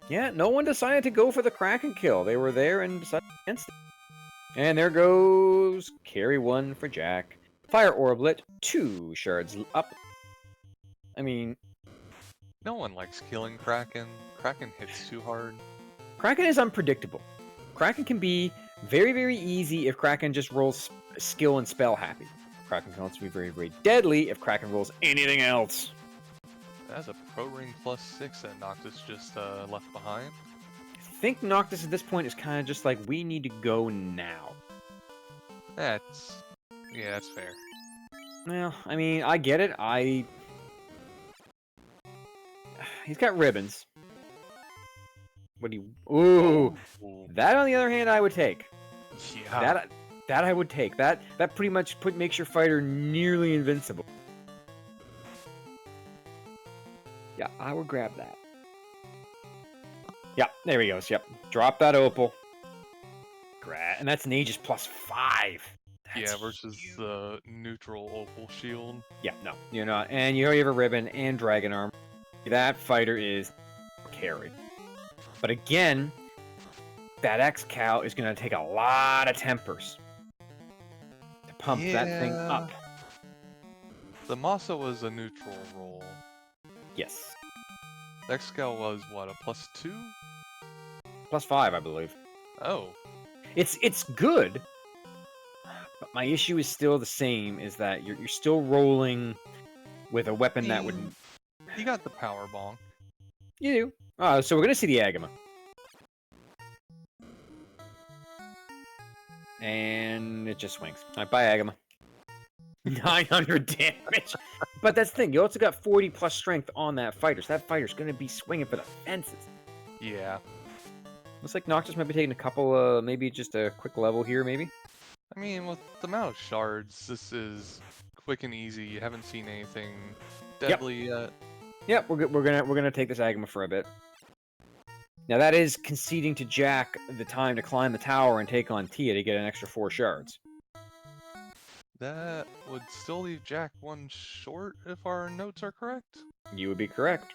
Yeah, no one decided to go for the Kraken kill. They were there and decided against it. And there goes carry 1 for Jack. Fire Orblet, 2 shards up. I mean... No one likes killing Kraken. Kraken hits too hard. Kraken is unpredictable. Kraken can be very, very easy if Kraken just rolls skill and spell happy. Kraken can also be very, very deadly if Kraken rolls anything else. That's a Pro Ring plus 6 that Noctis just left behind. I think Noctis at this point is kind of just like, we need to go now. Yeah, that's fair. Well, I mean, I get it. He's got ribbons. What do you... Ooh! That, on the other hand, I would take. Yeah. That I would take. That pretty much makes your fighter nearly invincible. Yeah, I would grab that. Yeah, there he goes. Yep. Drop that opal. And that's an Aegis plus 5. That's versus huge. the neutral opal shield. Yeah, no, you're not. And you already have a ribbon and dragon armor. That fighter is carried. But again, that X-Cal is going to take a lot of tempers to pump that thing up. The Masa was a neutral roll. Yes. X-Cal was, what, a plus 2? Plus 5, I believe. Oh. It's good, but my issue is still the same, is that you're still rolling with a weapon that would... You got the power bonk. You do. So we're going to see the Agama. And it just swings. All right, bye, Agama. 900 damage. But that's the thing. You also got 40 plus strength on that fighter. So that fighter's going to be swinging for the fences. Yeah. Looks like Noctis might be taking a couple, maybe just a quick level here, maybe. I mean, with the amount of shards, this is quick and easy. You haven't seen anything deadly yet. Yep, we're gonna take this Agama for a bit. Now that is conceding to Jack the time to climb the tower and take on Tia to get an extra 4 shards. That would still leave Jack 1 short if our notes are correct. You would be correct.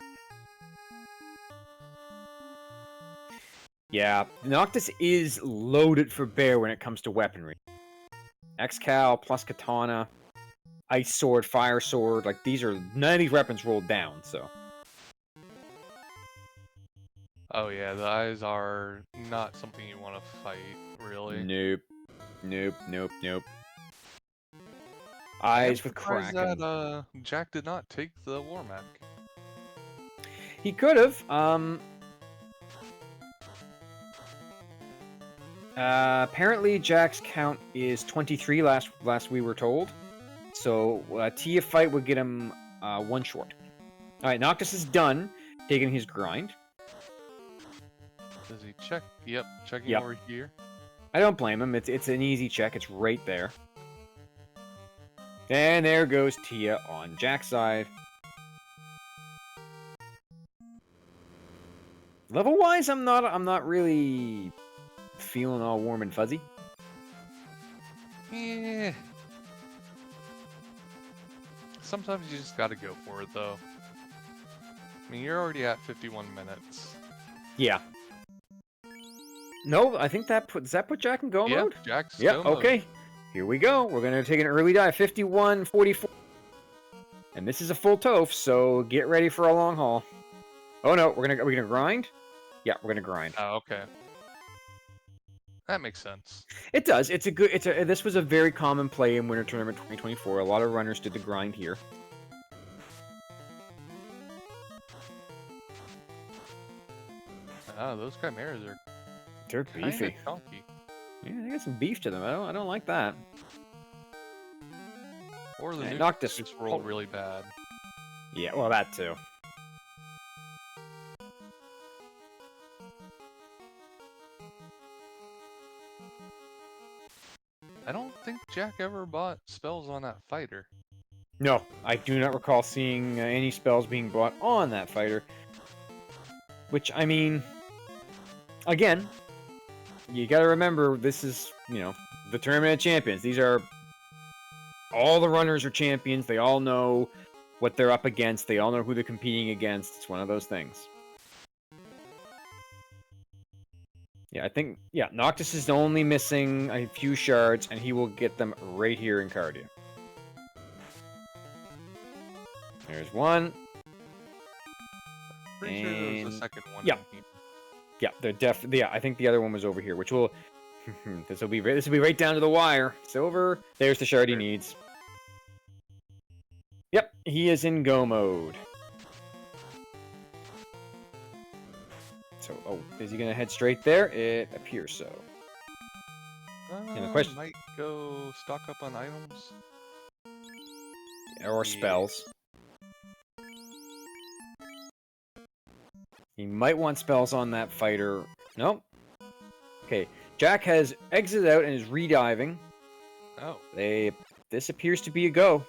Yeah, Noctis is loaded for bear when it comes to weaponry. X-Cal plus Katana, Ice Sword, Fire Sword, like none of these weapons rolled down, so. Oh yeah, the eyes are not something you want to fight, really. Nope. Nope. Eyes with Surprised Kraken. that Jack did not take the Warmac. He could have. Apparently Jack's count is 23 last we were told. So Tia fight would get him 1 short. Alright, Noctis is done taking his grind. Does he check? Yep, checking over here. I don't blame him. It's an easy check. It's right there. And there goes Tia on Jack's side. Level-wise, I'm not really feeling all warm and fuzzy. Yeah. Sometimes you just gotta go for it, though. I mean, you're already at 51 minutes. Yeah. No, I think does that put Jack in go mode? Jack's Yeah, go mode. okay. Here we go. We're going to take an early dive. 51-44. And this is a full toph, so get ready for a long haul. Oh no, are we gonna grind? Yeah, we're gonna grind. Oh, okay. That makes sense. It does. This was a very common play in Winter Tournament 2024. A lot of runners did the grind here. Oh, those chimeras are They're kind of beefy. chunky. Yeah, they got some beef to them. I don't like that. Or the Hey, nuke Noctis. just rolled really bad. Yeah, well, that too. I don't think Jack ever bought spells on that fighter. No, I do not recall seeing any spells being brought on that fighter. Which, I mean, again, you gotta remember, this is, you know, the Tournament of Champions. These are... all the runners are champions. They all know what they're up against. They all know who they're competing against. It's one of those things. Yeah, I think... yeah, Noctis is only missing a few shards, and he will get them right here in Cardia. There's one. Pretty sure there was a And- second one. yeah. in here. Yeah, they're yeah, I think the other one was over here, which will... this will be right down to the wire. Silver. There's the shard he There. needs. Yep, he is in go mode. So, oh, is he gonna head straight there? It appears so. the question- Might go stock up on items. Or Yeah. spells. He might want spells on that fighter. Nope. Okay, Jack has exited out and is rediving. Oh, This appears to be a go.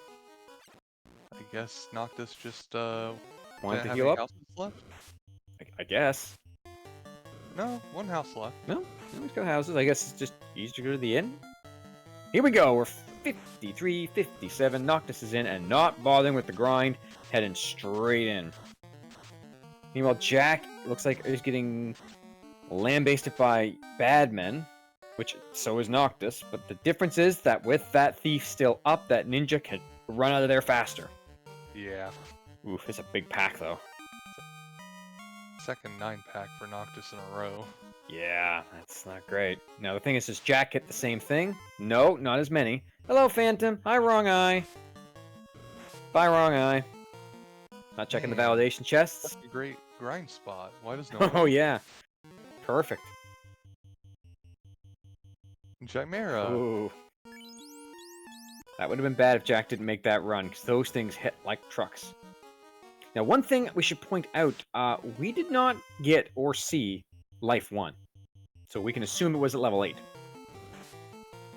I guess Noctis just Want didn't to have heal any up? houses left. I guess. No, one house left. No, he's got houses. I guess it's just easier to go to the inn. Here we go. We're 53, 57. Noctis is in and not bothering with the grind. Heading straight in. Meanwhile, Jack looks like he's getting lambasted by bad men, which so is Noctis. But the difference is that with that thief still up, that ninja can run out of there faster. Yeah. Oof, it's a big pack though. Second 9-pack for Noctis in a row. Yeah, that's not great. Now the thing is, does Jack get the same thing? No, not as many. Hello, Phantom. Hi, Wrong Eye. Bye, Wrong Eye. Not checking the Man. validation chests. That's a great grind spot. Why does no one? Oh yeah, perfect. Chimera. Ooh, that would have been bad if Jack didn't make that run, because those things hit like trucks. Now, one thing we should point out: we did not get or see Life 1, so we can assume it was at level 8.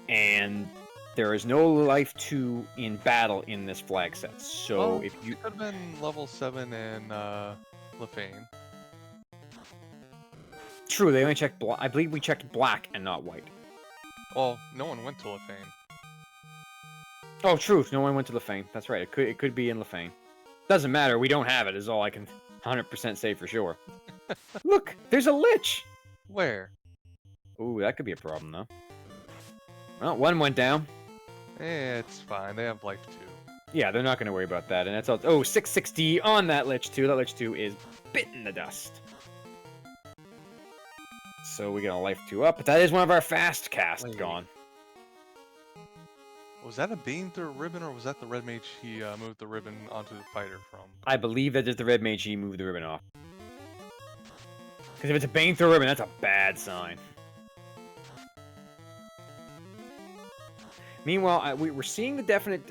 And there is no Life 2 in battle in this flag set. So Well, if you... it could have been level 7 in Lefane. True, they only checked black. I believe we checked black and not white. Well, no one went to Lefane. Oh, true. No one went to Lefane. That's right. It could be in Lefane. Doesn't matter. We don't have it. Is all I can 100% say for sure. Look, there's a lich. Where? Ooh, that could be a problem though. Well, one went down. It's fine. They have life 2. Yeah, they're not going to worry about that. And that's all. Oh, 660 on that lich 2. That lich 2 is bitten the dust. So we got a life 2 up, but that is one of our fast casts Wait. gone. Was that a beam through a ribbon, or was that the red mage he moved the ribbon onto the fighter from? I believe that is the red mage he moved the ribbon off. Because if it's a bane through ribbon, that's a bad sign. Meanwhile, we're seeing the definite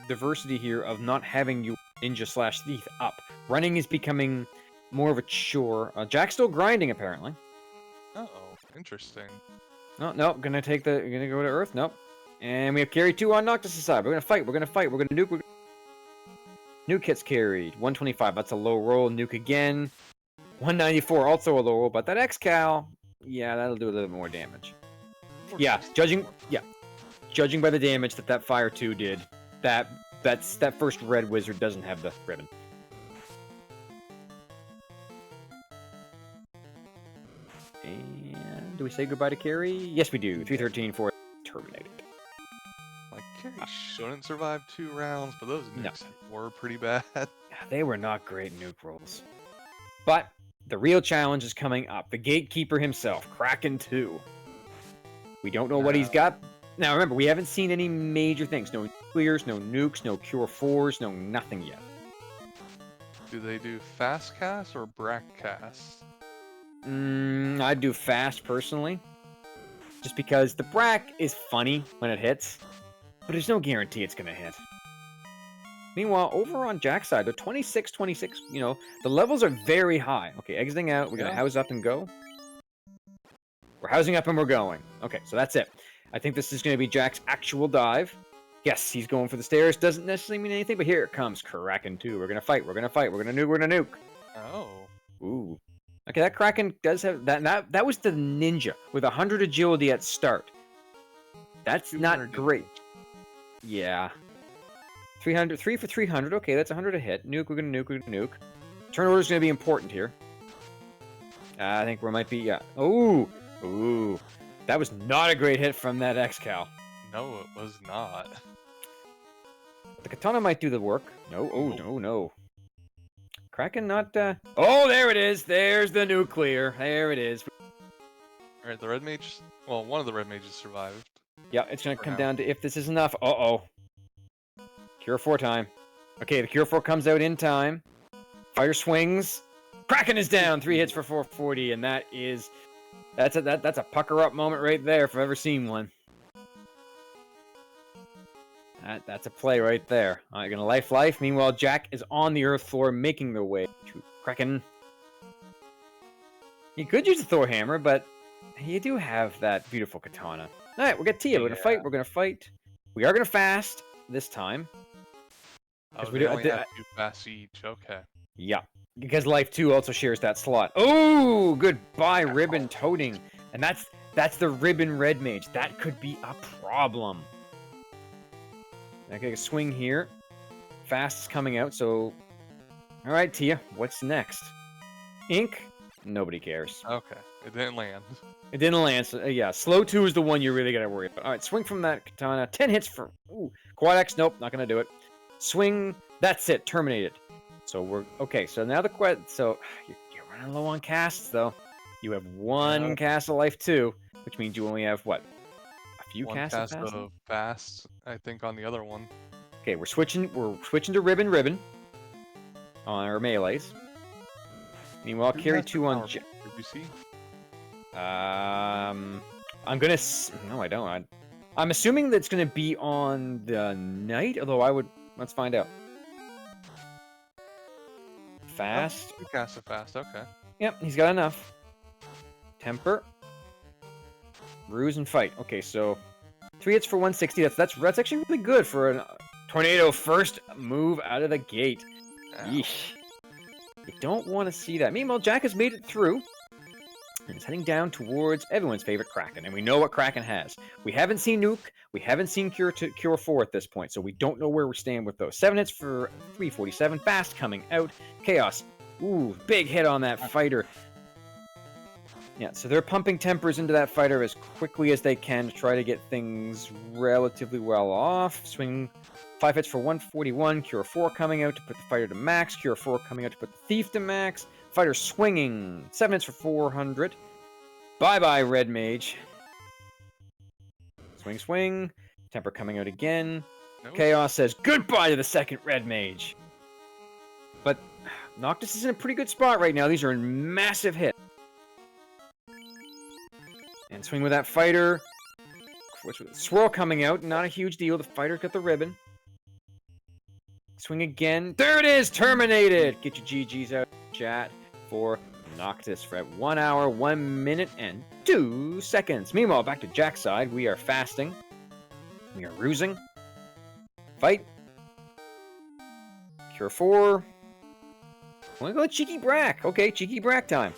diversity here of not having your ninja / thief up. Running is becoming more of a chore. Jack's still grinding, apparently. Uh-oh, interesting. No, nope, gonna go to Earth, nope. And we have carry 2 on Noctis' side. We're gonna fight, we're gonna nuke, Nuke hits carried. 125, that's a low roll. Nuke again. 194, also a low roll, but that X-Cal, yeah, that'll do a little more damage. Yeah, judging by the damage that Fire 2 did, that first red wizard doesn't have the ribbon. And do we say goodbye to Carrie? Yes, we do. 313 for terminated. Like, Carrie shouldn't survive 2 rounds, but those No. nukes were pretty bad. They were not great nuke rolls. But the real challenge is coming up. The Gatekeeper himself, Kraken 2. We don't know what he's got. Now remember, we haven't seen any major things. No nuclears, no nukes, no Cure 4s, no nothing yet. Do they do fast cast or brack cast? I'd do fast personally, just because the Brack is funny when it hits, but there's no guarantee it's gonna hit. Meanwhile, over on Jack's side, they're 26, 26. You know, the levels are very high. Okay, exiting out. We're gonna house up and go. We're housing up and we're going. Okay, so that's it. I think this is gonna be Jack's actual dive. Yes, he's going for the stairs. Doesn't necessarily mean anything, but here it comes. Kraken 2. We're gonna fight. We're gonna fight. We're gonna nuke. We're gonna nuke. Oh. Ooh. Okay, that Kraken does have that. That was the ninja with 100 agility at start. That's not great. Yeah. 300, 3 for 300. Okay, that's 100 a hit. Nuke. We're gonna nuke. We're gonna nuke. Turn order is gonna be important here. I think we might be. Yeah. Ooh. Ooh. That was not a great hit from that X-Cal. No, it was not. The katana might do the work. No. Oh no no. Kraken not. Oh, there it is. There's the nuclear. There it is. All right, the red mage. Well, one of the red mages survived. Yeah, it's gonna come down to if this is enough. Uh-oh. Cure 4 time. Okay, the Cure 4 comes out in time. Fire swings. Kraken is down. 3 hits for 440, and that is that's a pucker up moment right there if I've ever seen one. That's a play right there. All right, gonna life. Meanwhile, Jack is on the earth floor making their way to Kraken. You could use the Thor hammer, but you do have that beautiful katana. All right, we're gonna Tia. We're gonna fight. We're gonna fight. We are gonna fast this time. Oh, we only have 2 fasts each. Okay. Yeah, because Life 2 also shares that slot. Oh, goodbye, ribbon toting. And that's the ribbon red mage. That could be a problem. Okay, swing here. Fast is coming out, so... Alright, Tia, what's next? Ink? Nobody cares. Okay, it didn't land. It didn't land, so yeah. Slow 2 is the one you really gotta worry about. Alright, swing from that katana. 10 hits for... Ooh, Quad X, nope, not gonna do it. Swing, that's it, terminated. So we're... Okay, so now the quad... So, you're running low on casts, though. You have 1 cast of Life 2, which means you only have, what? A few casts of fast, I think, on the other one. Okay, we're switching to ribbon on our melees. Meanwhile, carry 2 on Did you see? I'm gonna no, I don't. I'm assuming that's gonna be on the knight, although I would let's find out. Fast. Oh, 2 casts of fast, okay. Yep, he's got enough. Temper. Ruse and fight. Okay, so 3 hits for 160. That's actually really good for a tornado first move out of the gate. Yeesh. You don't want to see that. Meanwhile, Jack has made it through and is heading down towards everyone's favorite Kraken, and we know what Kraken has. We haven't seen Nuke, we haven't seen Cure 4 at this point, so we don't know where we stand with those. 7 hits for 347. Fast coming out. Chaos. Ooh, big hit on that fighter. Yeah, so they're pumping tempers into that fighter as quickly as they can to try to get things relatively well off. Swing 5 hits for 141. Cure 4 coming out to put the fighter to max. Cure 4 coming out to put the thief to max. Fighter swinging. 7 hits for 400. Bye-bye, red mage. Swing. Temper coming out again. Nope. Chaos says goodbye to the second red mage. But Noctis is in a pretty good spot right now. These are massive hits. And swing with that fighter. Swirl coming out, not a huge deal. The fighter's got the ribbon. Swing again. There it is! Terminated! Get your GGs out, chat, for Noctis for 1 hour, 1 minute, and 2 seconds. Meanwhile, back to Jack's side. We are fasting. We are rusing. Fight. Cure 4. I'm gonna go Cheeky Brack. Okay, Cheeky Brack time.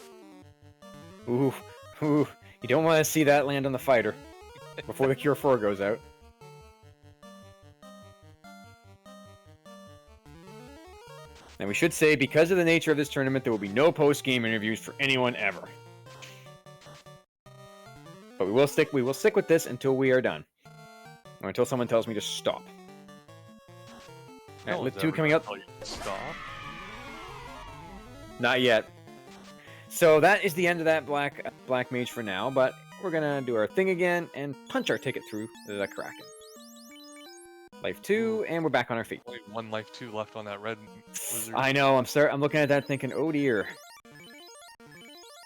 Ooh. You don't want to see that land on the fighter before the Cure 4 goes out. And we should say, because of the nature of this tournament, there will be no post-game interviews for anyone ever. But we will stick with this until we are done. Or until someone tells me to stop. Alright, Lit 2 coming up. Stop. Not yet. So that is the end of that black mage for now, but we're gonna do our thing again and punch our ticket through the Kraken. Life 2, and we're back on our feet. Only 1 life 2 left on that red wizard. I know, I'm looking at that thinking, oh dear.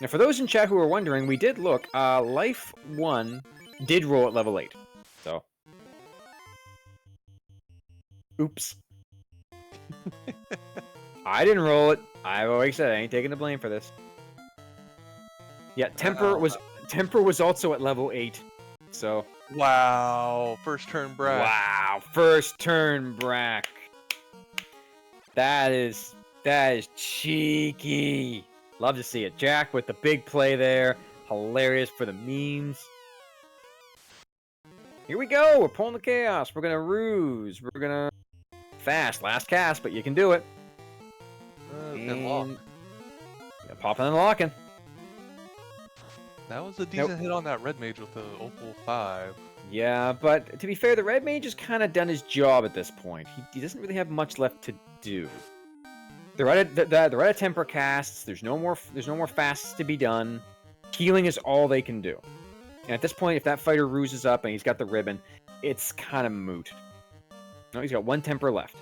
Now, for those in chat who are wondering, we did look. Life 1 did roll at level 8. So. Oops. I didn't roll it. I've always said I ain't taking the blame for this. Yeah, Temper was also at level 8. So. Wow, first turn Brack. Wow, first turn Brack. That is cheeky. Love to see it. Jack with the big play there. Hilarious for the memes. Here we go. We're pulling the chaos. We're gonna ruse. We're gonna fast. Last cast, but you can do it. And lock. Yeah, popping and locking. That was a decent hit on that red mage with the Opal 5. Yeah, but to be fair, the red mage has kind of done his job at this point. He doesn't really have much left to do. They're out of temper casts. There's no more fasts to be done. Healing is all they can do. And at this point, if that fighter ruses up and he's got the ribbon, it's kind of moot. No, he's got 1 temper left.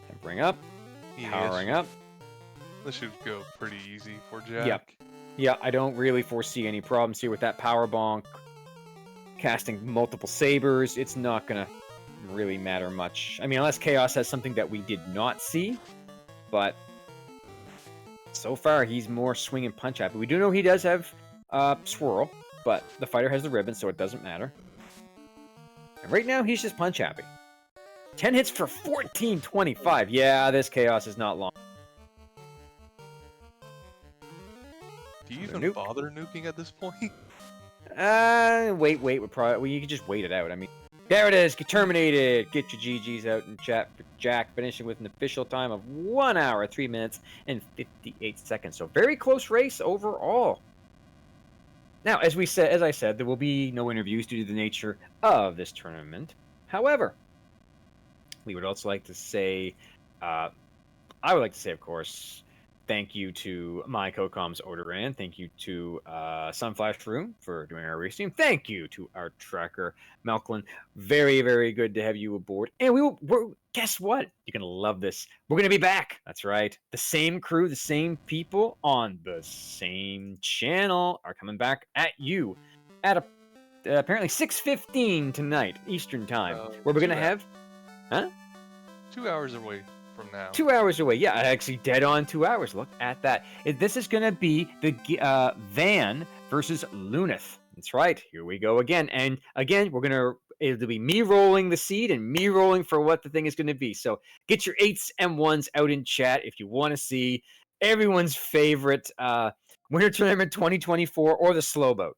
Tempering up, powering up. This should go pretty easy for Jack. Yep. Yeah, I don't really foresee any problems here with that power bonk. Casting multiple sabers, it's not gonna really matter much. I mean, unless Chaos has something that we did not see, but so far he's more swing and punch happy. We do know he does have swirl, but the fighter has the ribbon, so it doesn't matter. And right now he's just punch happy. 10 hits for 1425. Yeah, this Chaos is not long. Do you even bother nuking at this point? Wait. You can just wait it out. I mean, there it is. Get terminated. Get your GGs out in chat for Jack, finishing with an official time of 1 hour, 3 minutes, and 58 seconds. So very close race overall. Now, as I said, there will be no interviews due to the nature of this tournament. However, we would also like to say, I would like to say, of course, thank you to my co-coms Odoran. Thank you to Sunflash Room for doing our restream. Thank you to our tracker Malcolm. Very, very good to have you aboard. And we're guess what? You're gonna love this. We're gonna be back. That's right. The same crew, the same people on the same channel are coming back at you at apparently 6:15 tonight Eastern time, where we're gonna have, 2 hours away from now. 2 hours away. Yeah, actually dead on 2 hours. Look at that. This is going to be the Van versus Lunith. That's right. Here we go again. And again, it'll be me rolling the seed and me rolling for what the thing is going to be. So get your 8s and 1s out in chat if you want to see everyone's favorite Winter Tournament 2024 or the slow boat.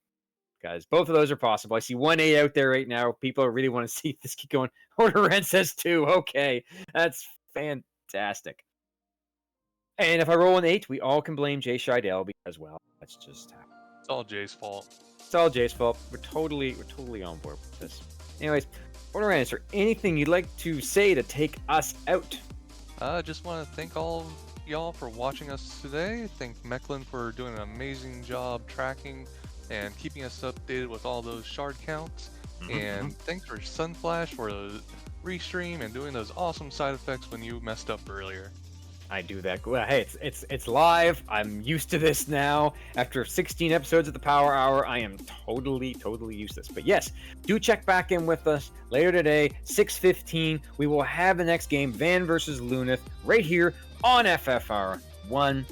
Guys, both of those are possible. I see 1A out there right now. People really want to see this keep going. Order Red says 2. Okay, that's fantastic. And if I roll an 8, we all can blame Jay Scheidel because, well, that's just how. It's all Jay's fault. It's all Jay's fault. We're totally on board with this. Anyways, Order Red, is there anything you'd like to say to take us out? I just want to thank all y'all for watching us today. Thank Mecklin for doing an amazing job tracking and keeping us updated with all those shard counts. And thanks for Sunflash for the restream and doing those awesome side effects when you messed up earlier. I do that. Well, hey, it's live. I'm used to this now. After 16 episodes of the Power Hour, I am totally used to this. But yes, do check back in with us later today, 6:15. We will have the next game, Van versus Lunith, right here on FFR1.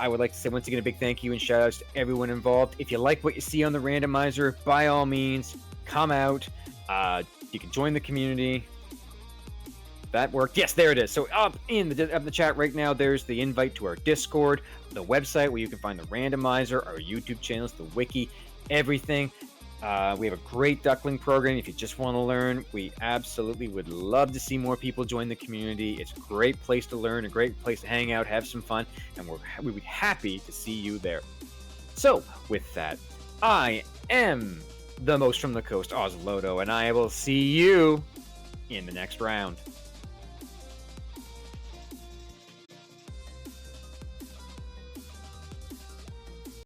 I would like to say once again a big thank you and shout outs to everyone involved. If you like what you see on the randomizer, by all means, come out. You can join the community. That worked. Yes, there it is. So up in the chat right now, there's the invite to our Discord, the website where you can find the randomizer, our YouTube channels, the wiki, everything. We have a great duckling program. If you just want to learn, we absolutely would love to see more people join the community. It's a great place to learn, a great place to hang out, have some fun, and we'd be happy to see you there. So with that, I am the most from the coast, Oslodo, and I will see you in the next round.